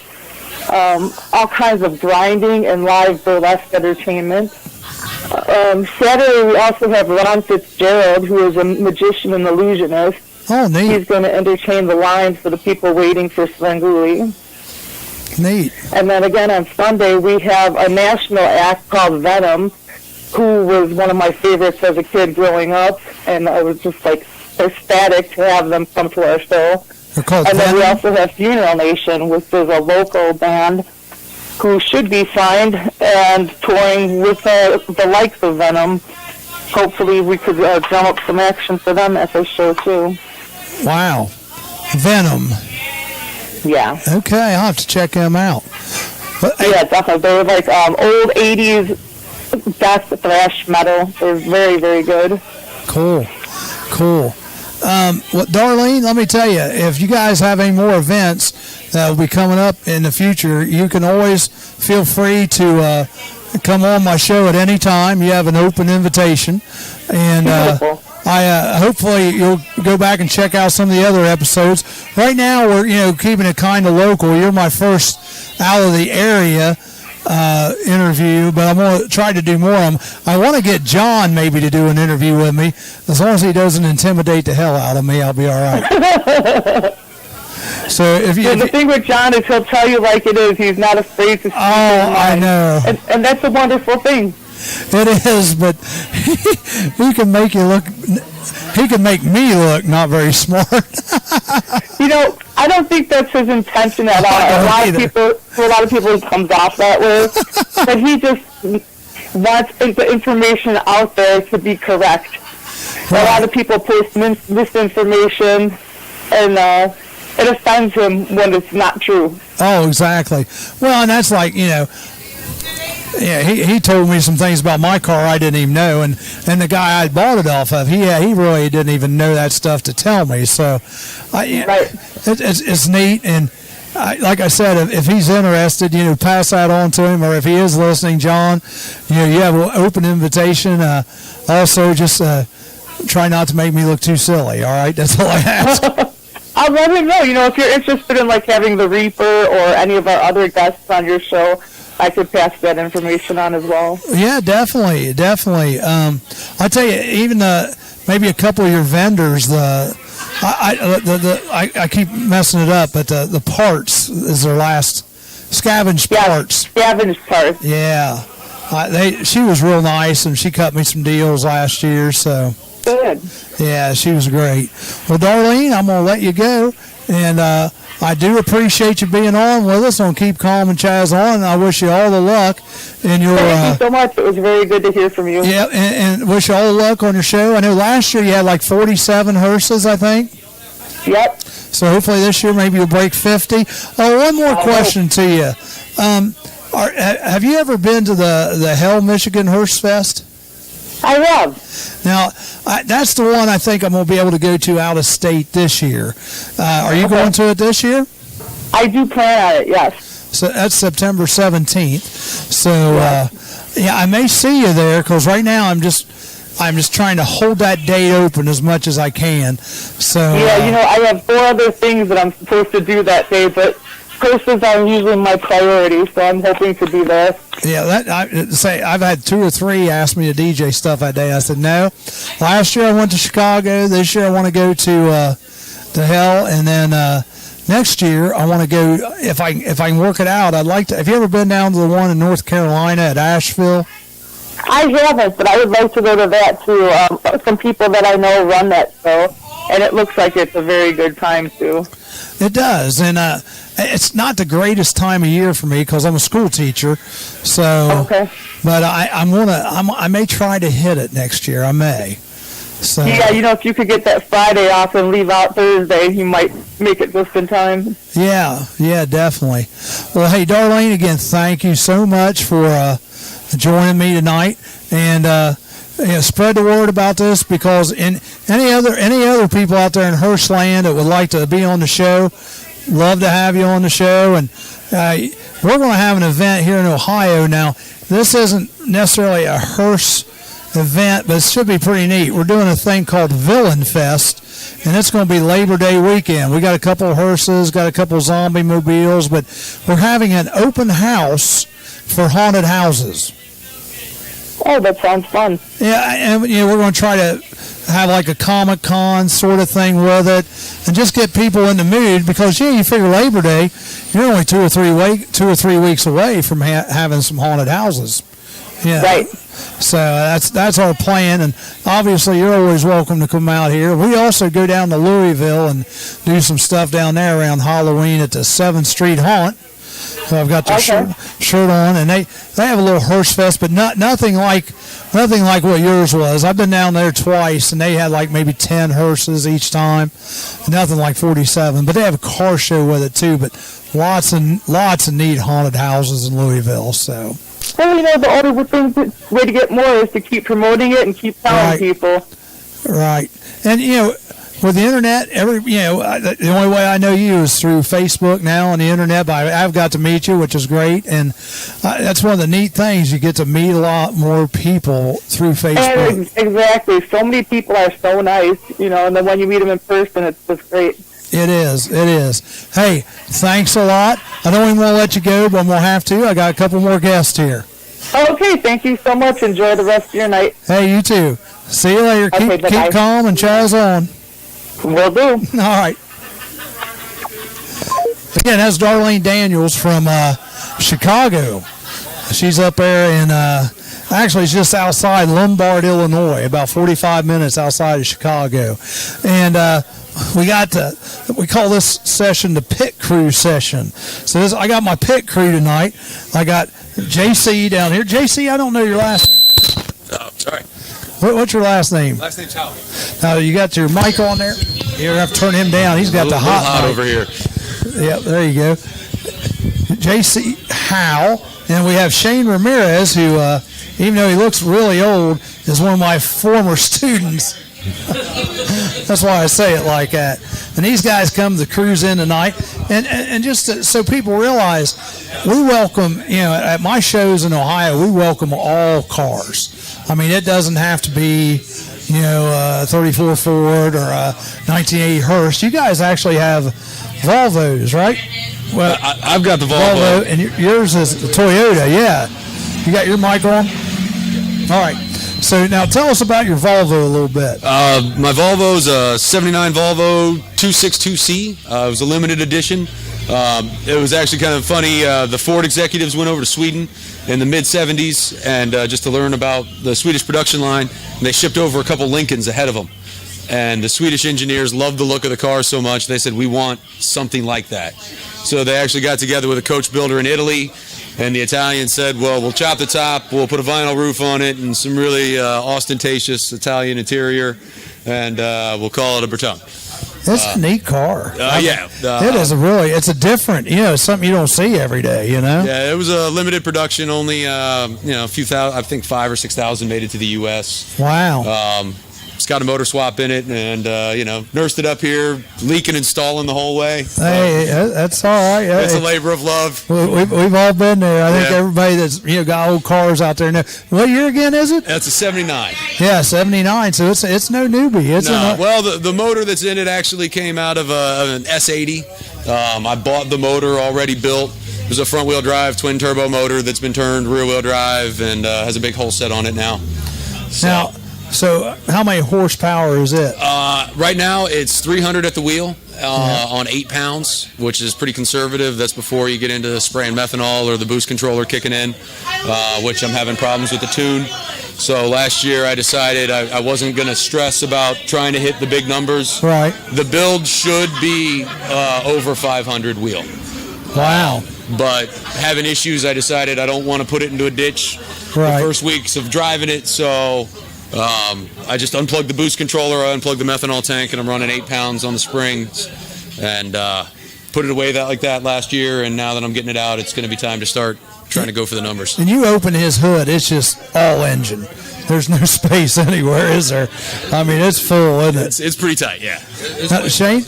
all kinds of grinding and live burlesque entertainment. Saturday, we also have Ron Fitzgerald, who is a magician and illusionist. Oh, neat. He's going to entertain the lines for the people waiting for Svengoolie. Neat. And then again on Sunday, we have a national act called Venom, who was one of my favorites as a kid growing up, and I was just like ecstatic to have them come to our show. They're called And then we Venom? also have Funeral Nation, which is a local band who should be signed and touring with the likes of Venom. Hopefully we could drum up some action for them at their show too. Wow. Venom. Yeah. Okay, I'll have to check them out. But, Yeah, definitely. They're like old 80s death thrash metal. They're very, very good. Cool. Well, Darlene, let me tell you, if you guys have any more events that will be coming up in the future, you can always feel free to come on my show at any time. You have an open invitation. And Beautiful. hopefully you'll go back and check out some of the other episodes. Right now, we're keeping it kind of local. You're my first out of the area interview, but I'm going to try to do more of them. I want to get John maybe to do an interview with me. As long as he doesn't intimidate the hell out of me, I'll be all right. So if you, The thing with John is he'll tell you like it is. He's not afraid to speak his I mind. know And that's a wonderful thing. it is, but he can make you look. He can make me look not very smart. I don't think that's his intention at all. I don't For a lot of people, it comes off that way. But he just wants the information out there to be correct. A lot of people post misinformation, and it offends him when it's not true. Oh, exactly. Well, and that's like, yeah, he told me some things about my car I didn't even know, and the guy I bought it off of, he really didn't even know that stuff to tell me. So, Right. it's neat, and like I said, if he's interested, pass that on to him, or if he is listening, John, you have an open invitation. Also, just try not to make me look too silly. All right, that's all I ask. I'll let him know. If you're interested in like having the Reaper or any of our other guests on your show, I could pass that information on as well. Yeah, definitely. I tell you, even maybe a couple of your vendors. I keep messing it up, but the parts is their last scavenged parts. Scavenged parts. Yeah, she was real nice, and she cut me some deals last year. So good. Yeah, she was great. Well, Darlene, I'm gonna let you go, and I do appreciate you being on with us on Keep Calm and Chaz on. And I wish you all the luck in your. Thank you so much. It was very good to hear from you. Yeah, and wish you all the luck on your show. I know last year you had like 47 hearses, I think. Yep. So hopefully this year maybe you'll break 50. Oh, one more question to you. Have you ever been to the Hell Michigan Hearse Fest? I have. Now, that's the one I think I'm going to be able to go to out of state this year. Are you going to it this year? I do plan on it, yes. So that's September 17th. So, yeah, I may see you there because right now I'm just trying to hold that date open as much as I can. So yeah, I have 4 other things that I'm supposed to do that day, but hearses are usually my priority, so I'm hoping to be there. Yeah, I've had 2 or 3 ask me to DJ stuff that day. I said no. Last year I went to Chicago. This year I want to go to Hell, and then next year I want to go if I can work it out. I'd like to. Have you ever been down to the one in North Carolina at Asheville? I haven't, but I would like to go to that too. Some people that I know run that show, and it looks like it's a very good time too. It does, and it's not the greatest time of year for me because I'm a school teacher. So, okay. But I may try to hit it next year. I may. So yeah, if you could get that Friday off and leave out Thursday, you might make it just in time. Yeah, definitely. Well, hey, Darlene, again, thank you so much for joining me tonight, and spread the word about this because any other people out there in Hearstland that would like to be on the show, love to have you on the show. And we're going to have an event here in Ohio. Now, this isn't necessarily a hearse event, but it should be pretty neat. We're doing a thing called Villain Fest, and it's going to be Labor Day weekend. We got a couple of hearses, got a couple of zombie mobiles, but we're having an open house for haunted houses. Oh, that sounds fun. Yeah, and we're going to try to have like a Comic-Con sort of thing with it, and just get people in the mood because you figure Labor Day, you're only 2 or 3 weeks away from having some haunted houses. Yeah. Right. So that's our plan, and obviously you're always welcome to come out here. We also go down to Louisville and do some stuff down there around Halloween at the 7th Street Haunt. So I've got the shirt on, and they have a little hearse fest, but nothing like what yours was. I've been down there twice, and they had like maybe 10 hearses each time. Nothing like 47, but they have a car show with it too. But lots of neat haunted houses in Louisville. So. Well, the only way to get more is to keep promoting it and keep telling people. Right, and with the internet, the only way I know you is through Facebook now on the internet. But I've got to meet you, which is great, and that's one of the neat things. You get to meet a lot more people through Facebook. And exactly. So many people are so nice, and then when you meet them in person, it's just great. It is. Hey, thanks a lot. I don't even want to let you go, but I'm going to have to. I got a couple more guests here. Okay, thank you so much. Enjoy the rest of your night. Hey, you too. See you later. Okay, keep calm and Chaz on. Will do. All right. Again, that's Darlene Daniels from Chicago. She's up there in, actually, it's just outside Lombard, Illinois, about 45 minutes outside of Chicago. And we call this session the pit crew session. So I got my pit crew tonight. I got JC down here. JC, I don't know your last name. Oh, sorry. What's your last name? Last name's Howell. Now, you got your mic on there? You're going to have to turn him down. He's got the hot mic over here. Yeah, there you go. JC Howe. And we have Shane Ramirez, who, even though he looks really old, is one of my former students. That's why I say it like that. And these guys come to cruise in tonight. And just so people realize, we welcome, at my shows in Ohio, we welcome all cars. I mean, it doesn't have to be a 34 Ford or a 1980 Hearst. You guys actually have Volvos, right? Well, I've got the Volvo. And yours is the Toyota, yeah. You got your mic on? All right. So now tell us about your Volvo a little bit. My Volvo is a 79 Volvo 262C. It was a limited edition. It was actually kind of funny. The Ford executives went over to Sweden in the mid-'70s and just to learn about the Swedish production line. And they shipped over a couple Lincolns ahead of them. And the Swedish engineers loved the look of the car so much, they said, we want something like that. So they actually got together with a coach builder in Italy, and the Italians said, well, we'll chop the top, we'll put a vinyl roof on it, and some really ostentatious Italian interior, and we'll call it a Bertone. It's a neat car. Yeah. It is it's a different, something you don't see every day, Yeah, it was a limited production, only, a few thousand, I think 5,000 or 6,000 made it to the U.S. Wow. It's got a motor swap in it, and nursed it up here, leaking and stalling the whole way. Hey, that's all right. It's a labor of love. We've all been there. I think everybody that's got old cars out there now. What year again is it? That's a 79. Yeah, 79. So it's no newbie. Well, the motor that's in it actually came out of an S80. I bought the motor already built. There's a front-wheel drive twin turbo motor that's been turned rear-wheel drive and has a big hole set on it now. So how many horsepower is it? Right now it's 300 at the wheel on 8 pounds, which is pretty conservative. That's before you get into spraying methanol or the boost controller kicking in, which I'm having problems with the tune. So last year I decided I wasn't going to stress about trying to hit the big numbers. Right. The build should be over 500 wheel. Wow. But having issues, I decided I don't want to put it into a ditch the first weeks of driving it, so I just unplugged the boost controller, I unplugged the methanol tank, and I'm running 8 pounds on the springs, and put it away like that last year, and now that I'm getting it out, it's going to be time to start trying to go for the numbers. And you open his hood, it's just all engine. There's no space anywhere, is there? I mean, it's full, isn't it? It's pretty tight, yeah. Shane,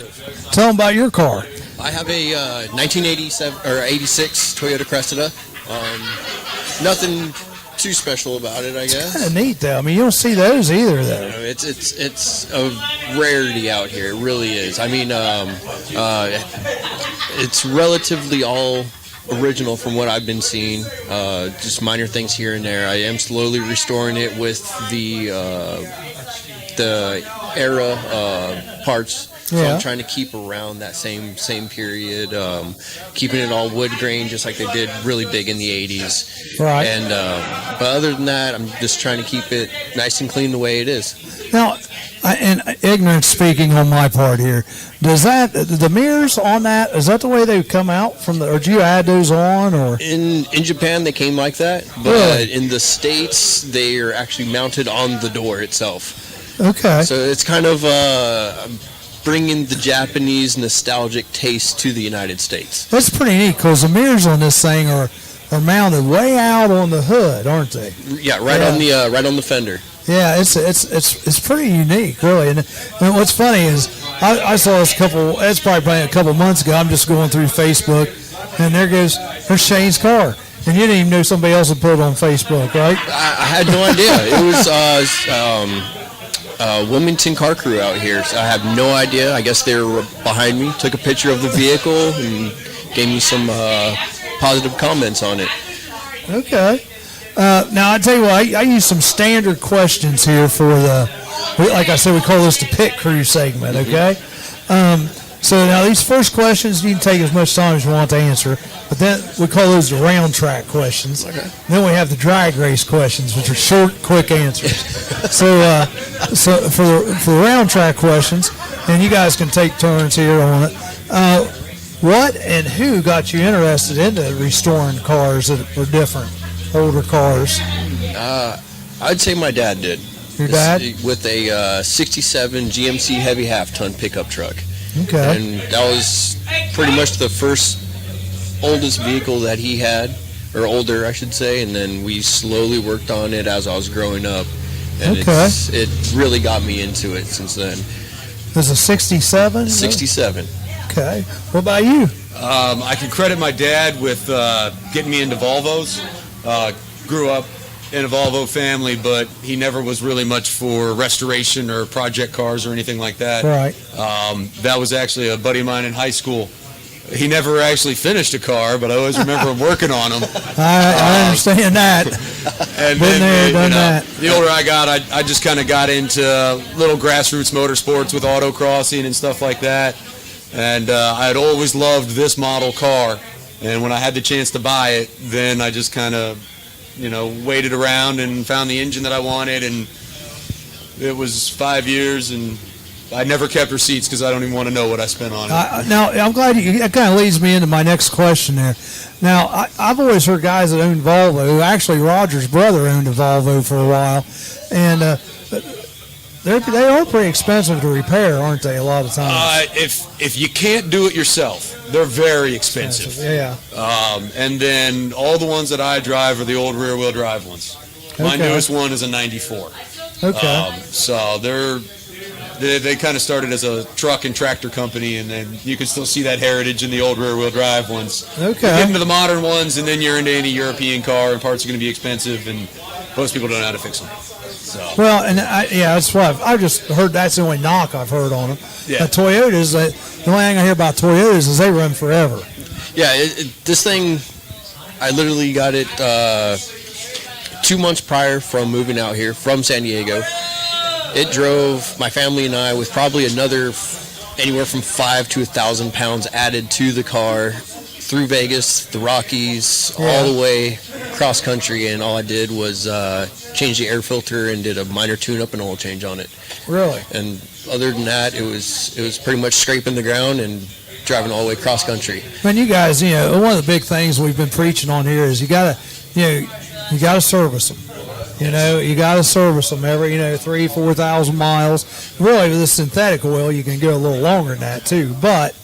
tell them about your car. I have a 1987 or 86 Toyota Cressida. Nothing too special about it, I guess. Kind of neat, though. I mean, you don't see those either, though. It's a rarity out here. It really is. I mean, it's relatively all original from what I've been seeing. Just minor things here and there. I am slowly restoring it with the era parts. So I'm trying to keep around that same period, keeping it all wood grain, just like they did really big in the 80s. Right. And but other than that, I'm just trying to keep it nice and clean the way it is. Now, and ignorance speaking on my part here, does the mirrors on that, is that the way they come out from or do you add those on? Or in Japan they came like that, but in the States they are actually mounted on the door itself. Okay. So it's kind of bringing the Japanese nostalgic taste to the United States. That's pretty neat because the mirrors on this thing are mounted way out on the hood, aren't they? Yeah, right on the fender. Yeah, it's pretty unique, really. And what's funny is I saw this it's probably a couple months ago. I'm just going through Facebook, and there's Shane's car. And you didn't even know somebody else had put it on Facebook, right? I had no idea. It was Wilmington Car Crew out here. So I have no idea. I guess they were behind me, took a picture of the vehicle, and gave me some positive comments on it. Okay. Now, I tell you what, I use some standard questions here for like I said, we call this the pit crew segment, okay? So now these first questions, you can take as much time as you want to answer, but then we call those the round track questions. Okay. Then we have the drag race questions, which are short, quick answers. so for the round track questions, and you guys can take turns here on it, what and who got you interested into restoring cars that were different, older cars? I'd say my dad did. Your dad? With a 67 GMC heavy half-ton pickup truck. Okay. And that was pretty much the first oldest vehicle that he had, or older, I should say, and then we slowly worked on it as I was growing up. And it really got me into it since then. There's a 67? 67. Okay. What about you? I can credit my dad with getting me into Volvos. Grew up in a Volvo family, but he never was really much for restoration or project cars or anything like that. Right. That was actually a buddy of mine in high school. He never actually finished a car, but I always remember him working on them. I understand that. And Been there, done that. The older I got, I just kind of got into little grassroots motorsports with autocrossing and stuff like that. And I had always loved this model car. And when I had the chance to buy it, then I just kind of, waited around and found the engine that I wanted. And it was 5 years, and I never kept receipts because I don't even want to know what I spent on it. Now, I'm glad that kind of leads me into my next question there. Now, I've always heard guys that own Volvo. Actually, Roger's brother owned a Volvo for a while, and they are pretty expensive to repair, aren't they? A lot of times. If you can't do it yourself, they're very expensive. Yeah. And then all the ones that I drive are the old rear-wheel drive ones. My Okay. newest one is a '94. Okay. So they kind of started as a truck and tractor company, and then you can still see that heritage in the old rear-wheel drive ones. Okay. You get into the modern ones, and then you're into any European car, and parts are going to be expensive, and most people don't know how to fix them. So. Well, and that's what I've just heard. That's the only knock I've heard on them. Yeah. Toyotas, the only thing I hear about Toyotas is they run forever. Yeah, this thing, I literally got it 2 months prior from moving out here from San Diego. It drove my family and I with probably another anywhere from 5 to 1,000 pounds added to the car through Vegas, the Rockies, all the way cross country, and all I did was change the air filter and did a minor tune-up and oil change on it. Really? And other than that, it was pretty much scraping the ground and driving all the way cross country. Man, you guys, one of the big things we've been preaching on here is you gotta service them. You got to service them every 3,000-4,000 miles. Really, with the synthetic oil, you can go a little longer than that too. But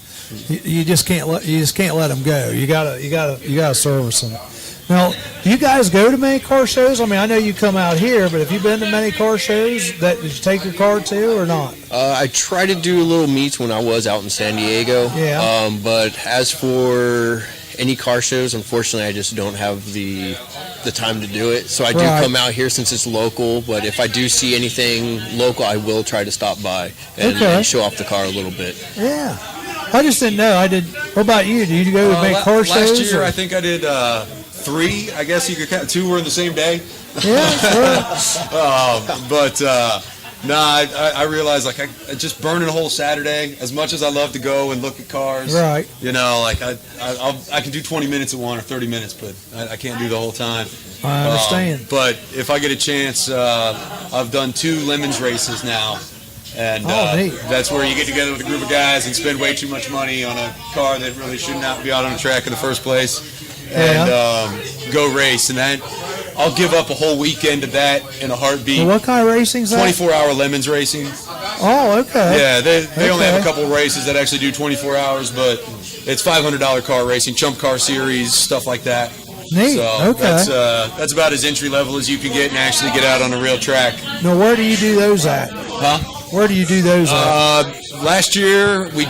you just can't let them go. You gotta service them. Now, do you guys go to many car shows? I mean, I know you come out here, but have you been to many car shows? Did you take your car to or not? I try to do little meets when I was out in San Diego. Yeah. But as for any car shows, unfortunately, I just don't have the time to do it. So I do come out here since it's local, but if I do see anything local, I will try to stop by and show off the car a little bit. Yeah. I just didn't know. What about you? Did you go to make car shows? Last year, I think I did 3. I guess you could count. 2 were in the same day. Yeah, sure. I realized I just burning a whole Saturday. As much as I love to go and look at cars, right? I can do 20 minutes at one or 30 minutes, but I can't do the whole time. I understand. But if I get a chance, I've done 2 Lemons races now, and that's where you get together with a group of guys and spend way too much money on a car that really should not be out on the track in the first place, and go race. And that I'll give up a whole weekend of that in a heartbeat. Well, what kind of racing is that? 24-hour Lemons racing. Oh, okay. Yeah, they only have a couple of races that actually do 24 hours, but it's $500 car racing, Chump Car Series, stuff like that. Neat. So okay. That's about as entry level as you can get and actually get out on a real track. Now, where do you do those at? Huh? Where do you do those at? Last year we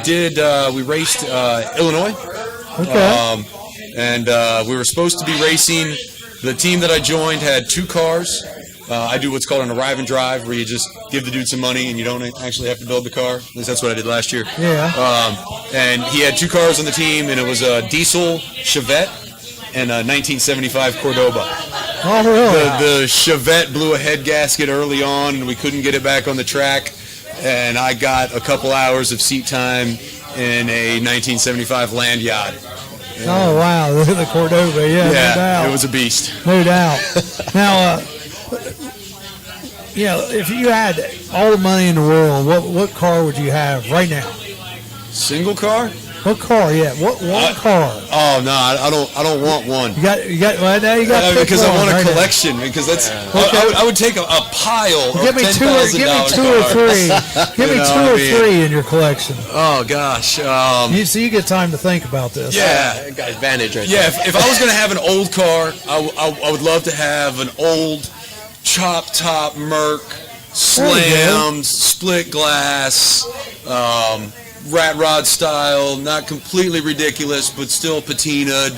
raced Illinois. Okay. And we were supposed to be racing. The team that I joined had 2 cars. I do what's called an arrive and drive, where you just give the dude some money and you don't actually have to build the car. At least that's what I did last year. Yeah. And he had 2 cars on the team, and it was a diesel Chevette and a 1975 Cordoba. Oh, really? The Chevette blew a head gasket early on, and we couldn't get it back on the track. And I got a couple hours of seat time in a 1975 Land Yacht. Oh, wow. The Cordoba, yeah, no doubt. It was a beast. No doubt. Now, if you had all the money in the world, what car would you have right now? Single car? What car? Yeah, what car? Oh no, I don't want one. You got. Well, now you got because I want a right collection. Now. Because that's. I would take a pile of $10,000 cars. Give me 2 or 3. Give me 2 or 3 in your collection. Oh gosh. You get time to think about this. Yeah, that guy's advantage right there. there. If I was going to have an old car, I would love to have an old chop top Merc, slams, split glass. Rat rod style, not completely ridiculous, but still patinaed,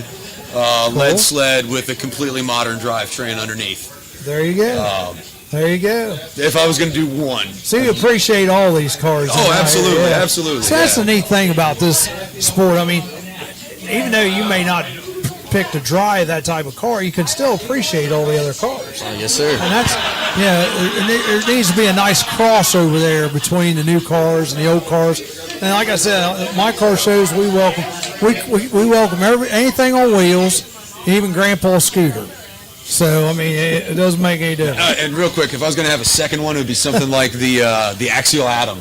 lead sled with a completely modern drivetrain underneath. There you go. There you go. If I was going to do one. So you appreciate all these cars. Oh, absolutely, absolutely. So that's the neat thing about this sport. I mean, even though you may not pick to drive that type of car, you can still appreciate all the other cars. Yes, sir. And that's, there needs to be a nice crossover there between the new cars and the old cars. And like I said, my car shows we welcome anything on wheels, even Grandpa's scooter. So I mean, it doesn't make any difference. And real quick, if I was going to have a second one, it would be something like the Axial Atom.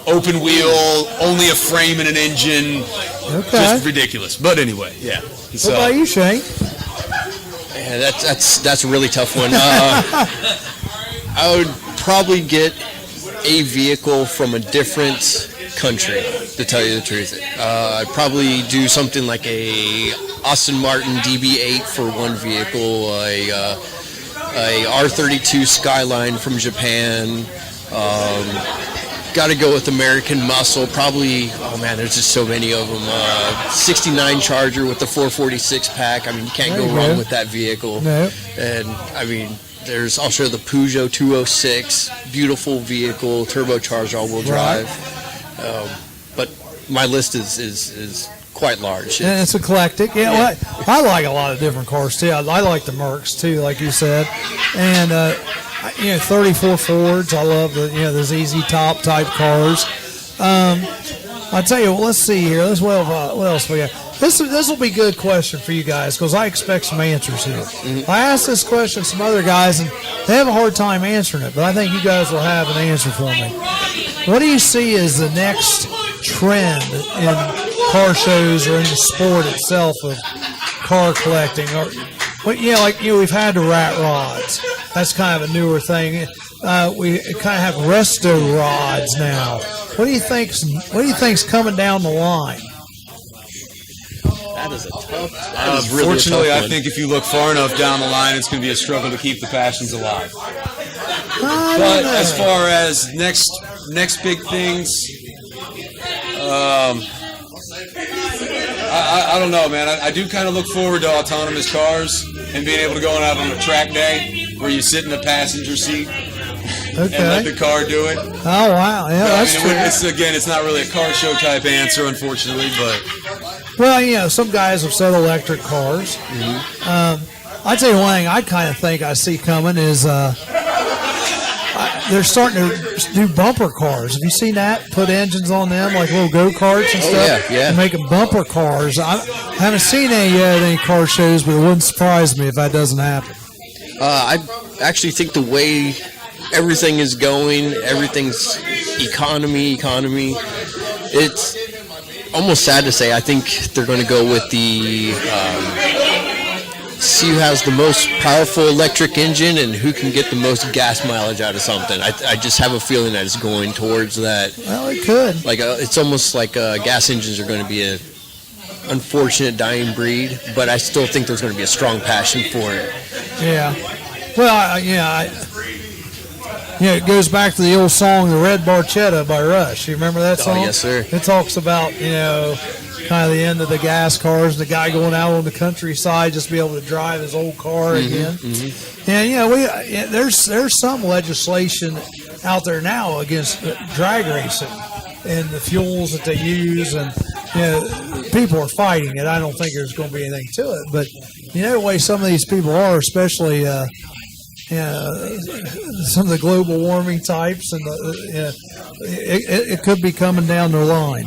Open wheel, only a frame and an engine. Okay. Just ridiculous. But anyway, yeah. What about you, Shane? Yeah, that's a really tough one. I would probably get a vehicle from a different country, to tell you the truth. I'd probably do something like a Aston Martin DB8 for one vehicle, a R32 Skyline from Japan. Got to go with American Muscle. Probably, oh man, there's just so many of them. 69 Charger with the 446 pack. I mean, you can't go wrong with that vehicle. No. And I mean, there's also the Peugeot 206, beautiful vehicle, turbocharged all-wheel drive. But my list is quite large. And it's eclectic. Yeah, well, I like a lot of different cars too. I like the Mercs too, like you said, and 34 Fords. I love the the ZZ Top type cars. I tell you, let's see here. What else we got? This will be a good question for you guys because I expect some answers here. Mm-hmm. I asked this question to some other guys and they have a hard time answering it, but I think you guys will have an answer for me. What do you see as the next trend in car shows or in the sport itself of car collecting? Or we've had the rat rods. That's kind of a newer thing. We kind of have resto rods now. What do you think's coming down the line? That is a tough. Unfortunately, I think if you look far enough down the line, it's going to be a struggle to keep the passions alive. But as far as next big things, I don't know, man. I do kind of look forward to autonomous cars and being able to go out on a track day where you sit in the passenger seat and let the car do it. Oh, wow. Yeah, that's true. It's not really a car show type answer, unfortunately, but... Well, some guys have said electric cars. Mm-hmm. I'd tell you one thing I kind of think I see coming is they're starting to do bumper cars. Have you seen that? Put engines on them like little go-karts and stuff? Yeah. And making bumper cars. I haven't seen any yet at any car shows, but it wouldn't surprise me if that doesn't happen. I actually think the way everything is going, everything's economy. It's almost sad to say. I think they're going to go with the see who has the most powerful electric engine and who can get the most gas mileage out of something. I just have a feeling that it's going towards that. Well, it could. Like it's almost like gas engines are going to be a unfortunate dying breed, but I still think there's going to be a strong passion for it. Yeah. Well, it goes back to the old song, The Red Barchetta by Rush. You remember that song? Oh, yes, sir. It talks about, kind of the end of the gas cars, the guy going out on the countryside just be able to drive his old car again. Mm-hmm. And, there's some legislation out there now against drag racing and the fuels that they use, and people are fighting it. I don't think there's going to be anything to it, but the way some of these people are, especially some of the global warming types, and it could be coming down the line.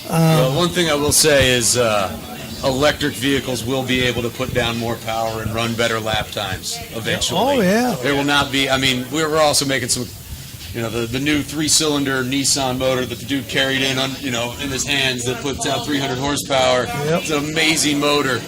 Well, one thing I will say is electric vehicles will be able to put down more power and run better lap times eventually. Oh, yeah. There will not be, we're also making some, the new 3-cylinder Nissan motor that the dude carried in his hands that puts out 300 horsepower. Yep. It's an amazing motor,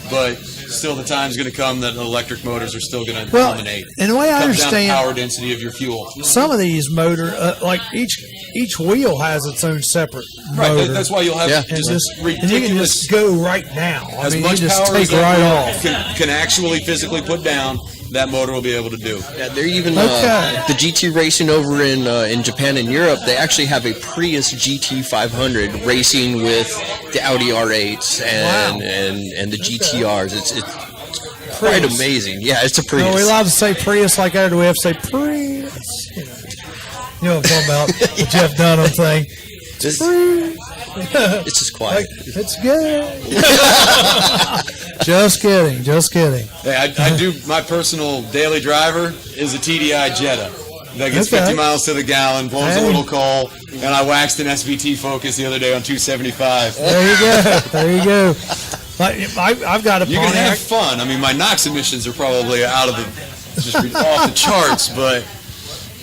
but still the time's going to come that electric motors are still going to dominate. And the way I understand, understand, down the power density of your fuel. Some of these motor, like each wheel has its own separate motor. Right, that's why you'll have ridiculous. And you can just go right now. As much you just power take as that right motor off. can actually physically put down, that motor will be able to do. Yeah, they're even the GT racing over in Japan and Europe. They actually have a Prius GT 500 racing with the Audi R8s and the GTRs. It's quite Prius. amazing. Yeah, it's a Prius. Are we allowed to say Prius like that, or do we have to say Prius? You know what I'm talking about? The Jeff Dunham thing. It's just quiet. It's good. Just kidding. Hey, I do my personal daily driver is a TDI Jetta that gets 50 miles to the gallon, blows a little coal, and I waxed an SVT Focus the other day on 275. There you go. I've got a You can have Pontiac. fun. I mean, my NOx emissions are probably out of the just off the charts, but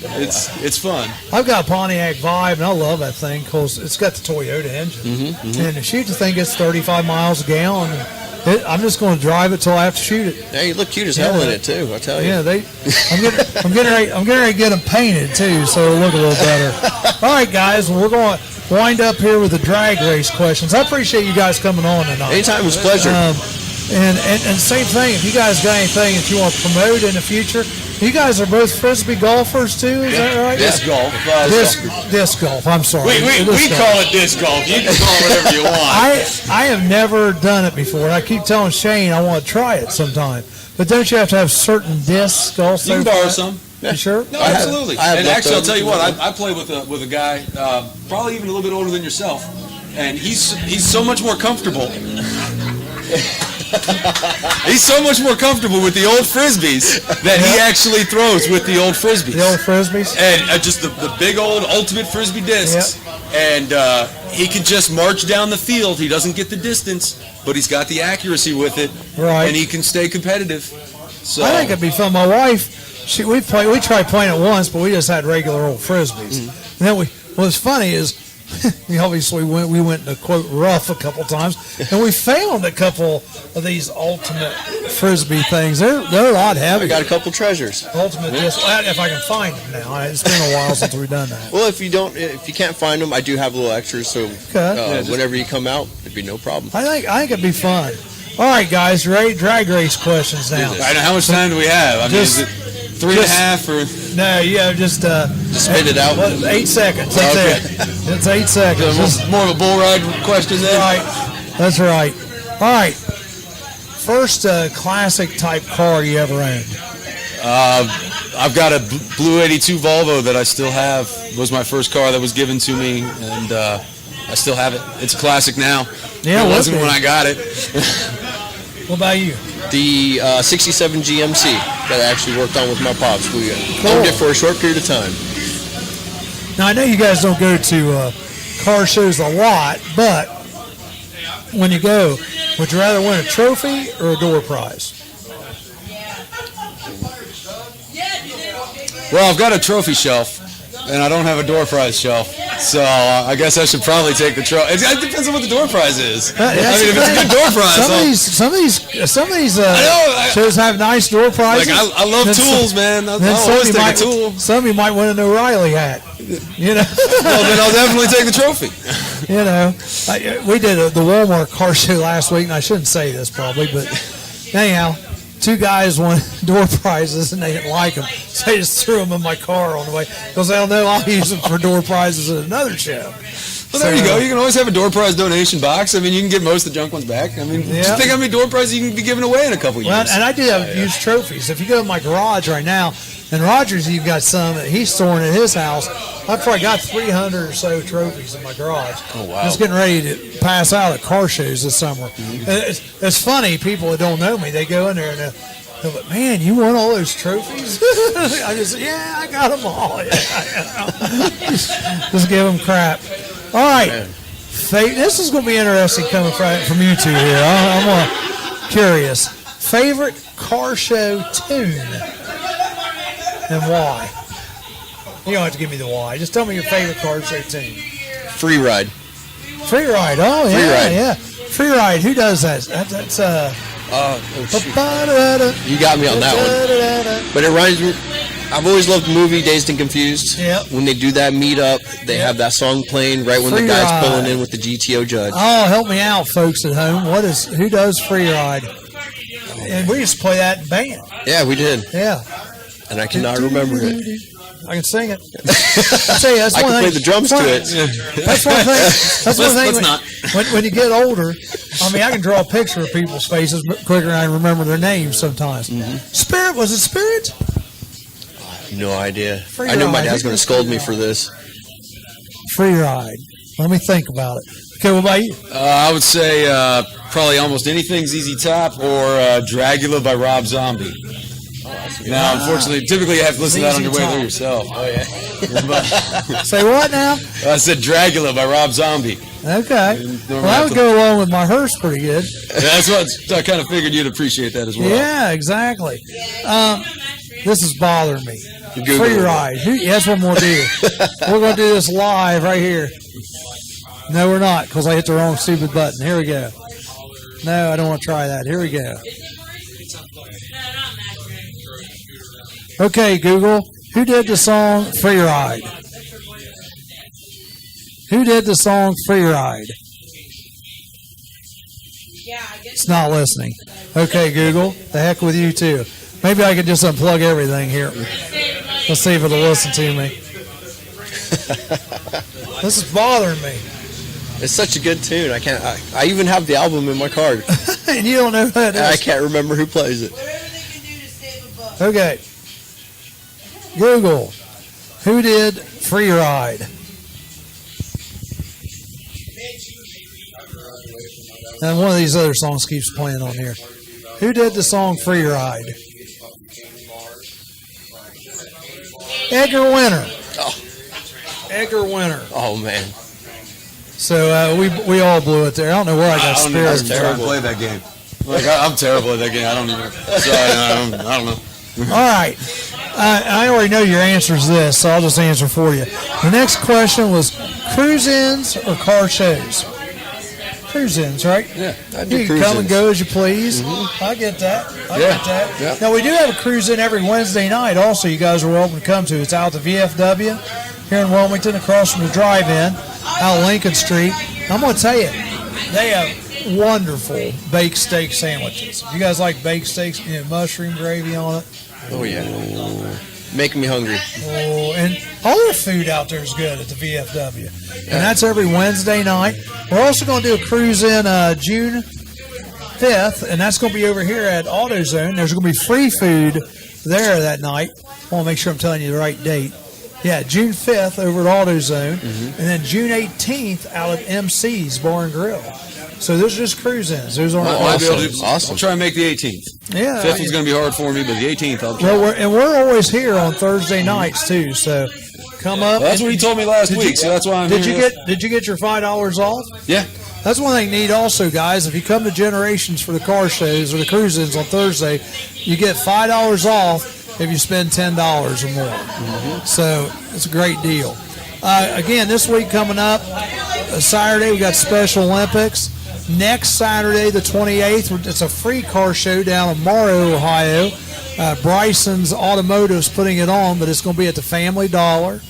it's fun. I've got a Pontiac Vibe, and I love that thing because it's got the Toyota engine. And the shoot the thing gets 35 miles a gallon. I'm just going to drive it till I have to shoot it. Yeah, you look cute as hell in it too. I tell you. Yeah, I'm getting ready to get them painted too, so it'll look a little better. All right, guys, we're going to wind up here with the drag race questions. I appreciate you guys coming on tonight. Anytime, it was a pleasure. And same thing, if you guys got anything that you want to promote in the future, you guys are both Frisbee golfers too, is that right? Disc golf. Disc golf, I'm sorry. We call it disc golf. You can call it whatever you want. I have never done it before, and I keep telling Shane I want to try it sometime. But don't you have to have certain discs also? You can borrow some. You sure? No, absolutely. I have And actually, I'll tell you what. leftovers. I play with a guy, probably even a little bit older than yourself, and he's so much more comfortable. He's so much more comfortable with the old Frisbees that he actually throws with the old Frisbees. The old Frisbees? And just the big old ultimate Frisbee discs. And he can just march down the field. He doesn't get the distance, but he's got the accuracy with it. Right. And he can stay competitive. So I think it'd be fun. My wife, we tried playing it once, but we just had regular old Frisbees. And then what's funny is, obviously we went to quote rough a couple times, and we found a couple of these ultimate Frisbee things. They're a lot heavy. We got a couple treasures. Ultimate disc. If I can find them now. It's been a while since we've done that. Well, if you can't find them, I do have little extras. So whenever you come out, it'd be no problem. I think it'd be fun. All right, guys, ready? Drag race questions now. I know how much time do we have? I mean, is it 3.5 or? No, yeah, just spit it out. 8 seconds. That's it. It's 8 seconds. Just, More of a bull ride question then? right. That's right. All right. First classic type car you ever owned? I've got a blue 82 Volvo that I still have. It was my first car that was given to me, and I still have it. It's a classic now. Yeah, it wasn't okay. when I got it. What about you? The 67 GMC that I actually worked on with my pops. We owned it for a short period of time. Now, I know you guys don't go to car shows a lot, but when you go, would you rather win a trophy or a door prize? Well, I've got a trophy shelf, and I don't have a door prize shelf. So I guess I should probably take the trophy. It depends on what the door prize is. I mean, if it's a good door prize, Some of these know, shows have nice door prizes. like I love Then tools, man. I'll always take a tool. Some of you might win an O'Reilly hat. You know. Well, then I'll definitely take the trophy. You know, we did the Walmart car show last week, and I shouldn't say this probably, but anyhow, two guys won door prizes, and they didn't like them, so I just threw them in my car on the way because they'll know I'll use them for door prizes at another show. Well, there you go. You can always have a door prize donation box. I mean, you can get most of the junk ones back. I mean, just think how many door prizes you can be giving away in a couple years. Well, and I do have used trophies. If you go to my garage right now, and Roger's even got some that he's storing at his house. I've probably got 300 or so trophies in my garage. Oh, wow. Just getting ready to pass out at car shows this summer. Mm-hmm. It's funny, people that don't know me, they go in there and they're like, man, you won all those trophies? I just, yeah, I got them all. Yeah, just give them crap. All right. This is going to be interesting coming from you two here. I'm curious. Favorite car show tune and why? You don't have to give me the why. Just tell me your favorite car show tune. Free Ride. Free Ride. Oh, yeah. Free Ride. Yeah. Free Ride. Who does that? That's Shoot. You got me on that one. But it reminds me, I've always loved the movie Dazed and Confused. Yep. When they do that meetup, they have that song playing right when Free the guy's Ride. pulling in with the GTO judge. Oh, help me out, folks at home. Who does Free Ride? And we used to play that in band. Yeah, we did. Yeah. And I cannot remember it. I can sing it. I tell you, that's I one can thing. play the drums to it. That's one thing. That's one thing. Let's not. When you get older, I mean, I can draw a picture of people's faces quicker than I remember their names sometimes. Spirit, was it Spirit? No idea. Free I know my ride. dad's going to scold me for this. Free Ride. Let me think about it. Okay, what about you? I would say probably almost anything ZZ Top or Dracula by Rob Zombie. Now, unfortunately, typically you have to listen to that on your way there yourself. Oh, yeah. Say what now? I said Dracula by Rob Zombie. Okay. Normally Well, that would go along with my hearse pretty good. Yeah, that's what I kind of figured you'd appreciate that as well. Yeah, exactly. This is bothering me. Google Free it. Ride. Yes, one more deal. We're going to do this live right here. No, we're not, because I hit the wrong stupid button. Here we go. No, I don't want to try that. Here we go. Okay, Google. Who did the song Free Ride? Who did the song Free Ride? It's not listening. Okay, Google. The heck with you, too. Maybe I could just unplug everything here. Let's see if it'll listen to me. This is bothering me. It's such a good tune. I can't. I even have the album in my car. And you don't know who that I is. can't remember who plays it. Okay. Google. Who did Free Ride? And one of these other songs keeps playing on here. Who did the song Free Ride? Edgar Winter. Oh. Edgar Winter. Oh man, So we all blew it there. I don't know where I got I don't even Spirit. try to play that game. Like I'm terrible at that game. I don't even. Sorry, I don't know. All right. I already know your answer is this, so I'll just answer for you. The next question was cruise-ins or car shows? Cruise-ins, right? yeah, I do You can come and cruise-ins. go as you please. I get that. I get that. Yeah. Now, we do have a cruise-in every Wednesday night also you guys are welcome to come to. It's out at the VFW here in Wilmington across from the drive-in out Lincoln Street. I'm going to tell you, they have wonderful baked steak sandwiches. If you guys like baked steaks, mushroom gravy on it. Oh yeah, making me hungry. Oh, and all their food out there is good at the VFW. And that's every Wednesday night. We're also going to do a cruise in June 5th, and that's going to be over here at AutoZone. There's going to be free food there that night. I want to make sure I'm telling you the right date. Yeah, June 5th over at AutoZone, and then June 18th out at MC's Bar and Grill. So those are just cruise-ins. Those aren't Awesome. I'll try and make the 18th. Yeah. 5th is going to be hard for me, but the 18th I'll try. Well, we're always here on Thursday nights too. So come up. Well, that's what he told me last week, so that's why I'm Did here. you get your $5 off? Yeah. That's one thing neat also, guys. If you come to Generations for the car shows or the cruise-ins on Thursday, you get $5 off if you spend $10 or more. So it's a great deal. Again, this week coming up, Saturday, we got Special Olympics. Next Saturday, the 28th, it's a free car show down in Morrow, Ohio. Bryson's Automotive's putting it on, but it's going to be at the Family Dollar,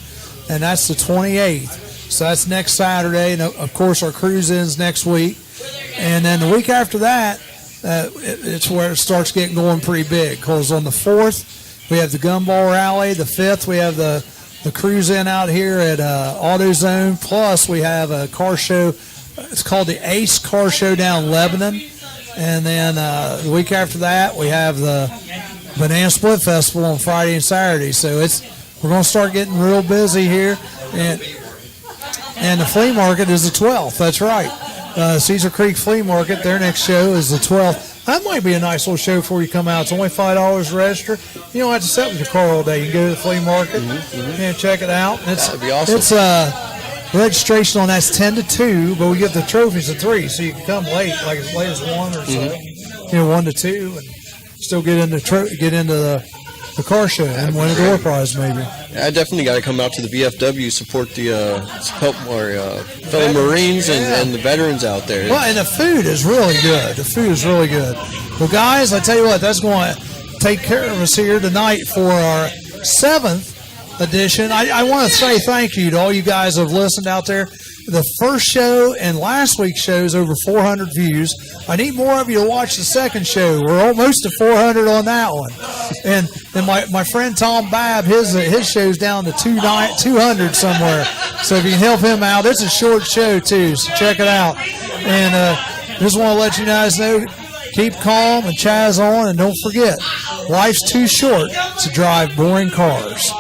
and that's the 28th. So that's next Saturday, and of course our cruise-ins next week. And then the week after that, it's where it starts getting going pretty big, because on the 4th, we have the Gumball Rally. The 5th, we have the cruise-in out here at AutoZone. Plus, we have a car show. It's called the Ace Car Show down in Lebanon. And then the week after that, we have the Banana Split Festival on Friday and Saturday. So we're going to start getting real busy here. And the flea market is the 12th. That's right. Cedar Creek Flea Market, their next show is the 12th. That might be a nice little show before you come out. It's only $5 to register. You don't have to sit with your car all day. You can go to the flea market and check it out. That'd be awesome. Registration on that's 10 to 2, but we get the trophies at 3, so you can come late, like as late as 1 or so. 1 to 2, and still get into the car show and win a door prize maybe. Yeah, I definitely got to come out to the VFW, support the help our fellow Marines and the veterans out there. Well, and the food is really good. The food is really good. Well, guys, I tell you what, that's going to take care of us here tonight for our 7th edition. I want to say thank you to all you guys who have listened out there. The first show and last week's show is over 400 views. I need more of you to watch the second show. We're almost to 400 on that one. And my friend Tom Babb, his show's down to 200 somewhere. So if you can help him out, it's a short show too. So check it out. And just want to let you guys know, keep calm and Chaz on, and don't forget, life's too short to drive boring cars.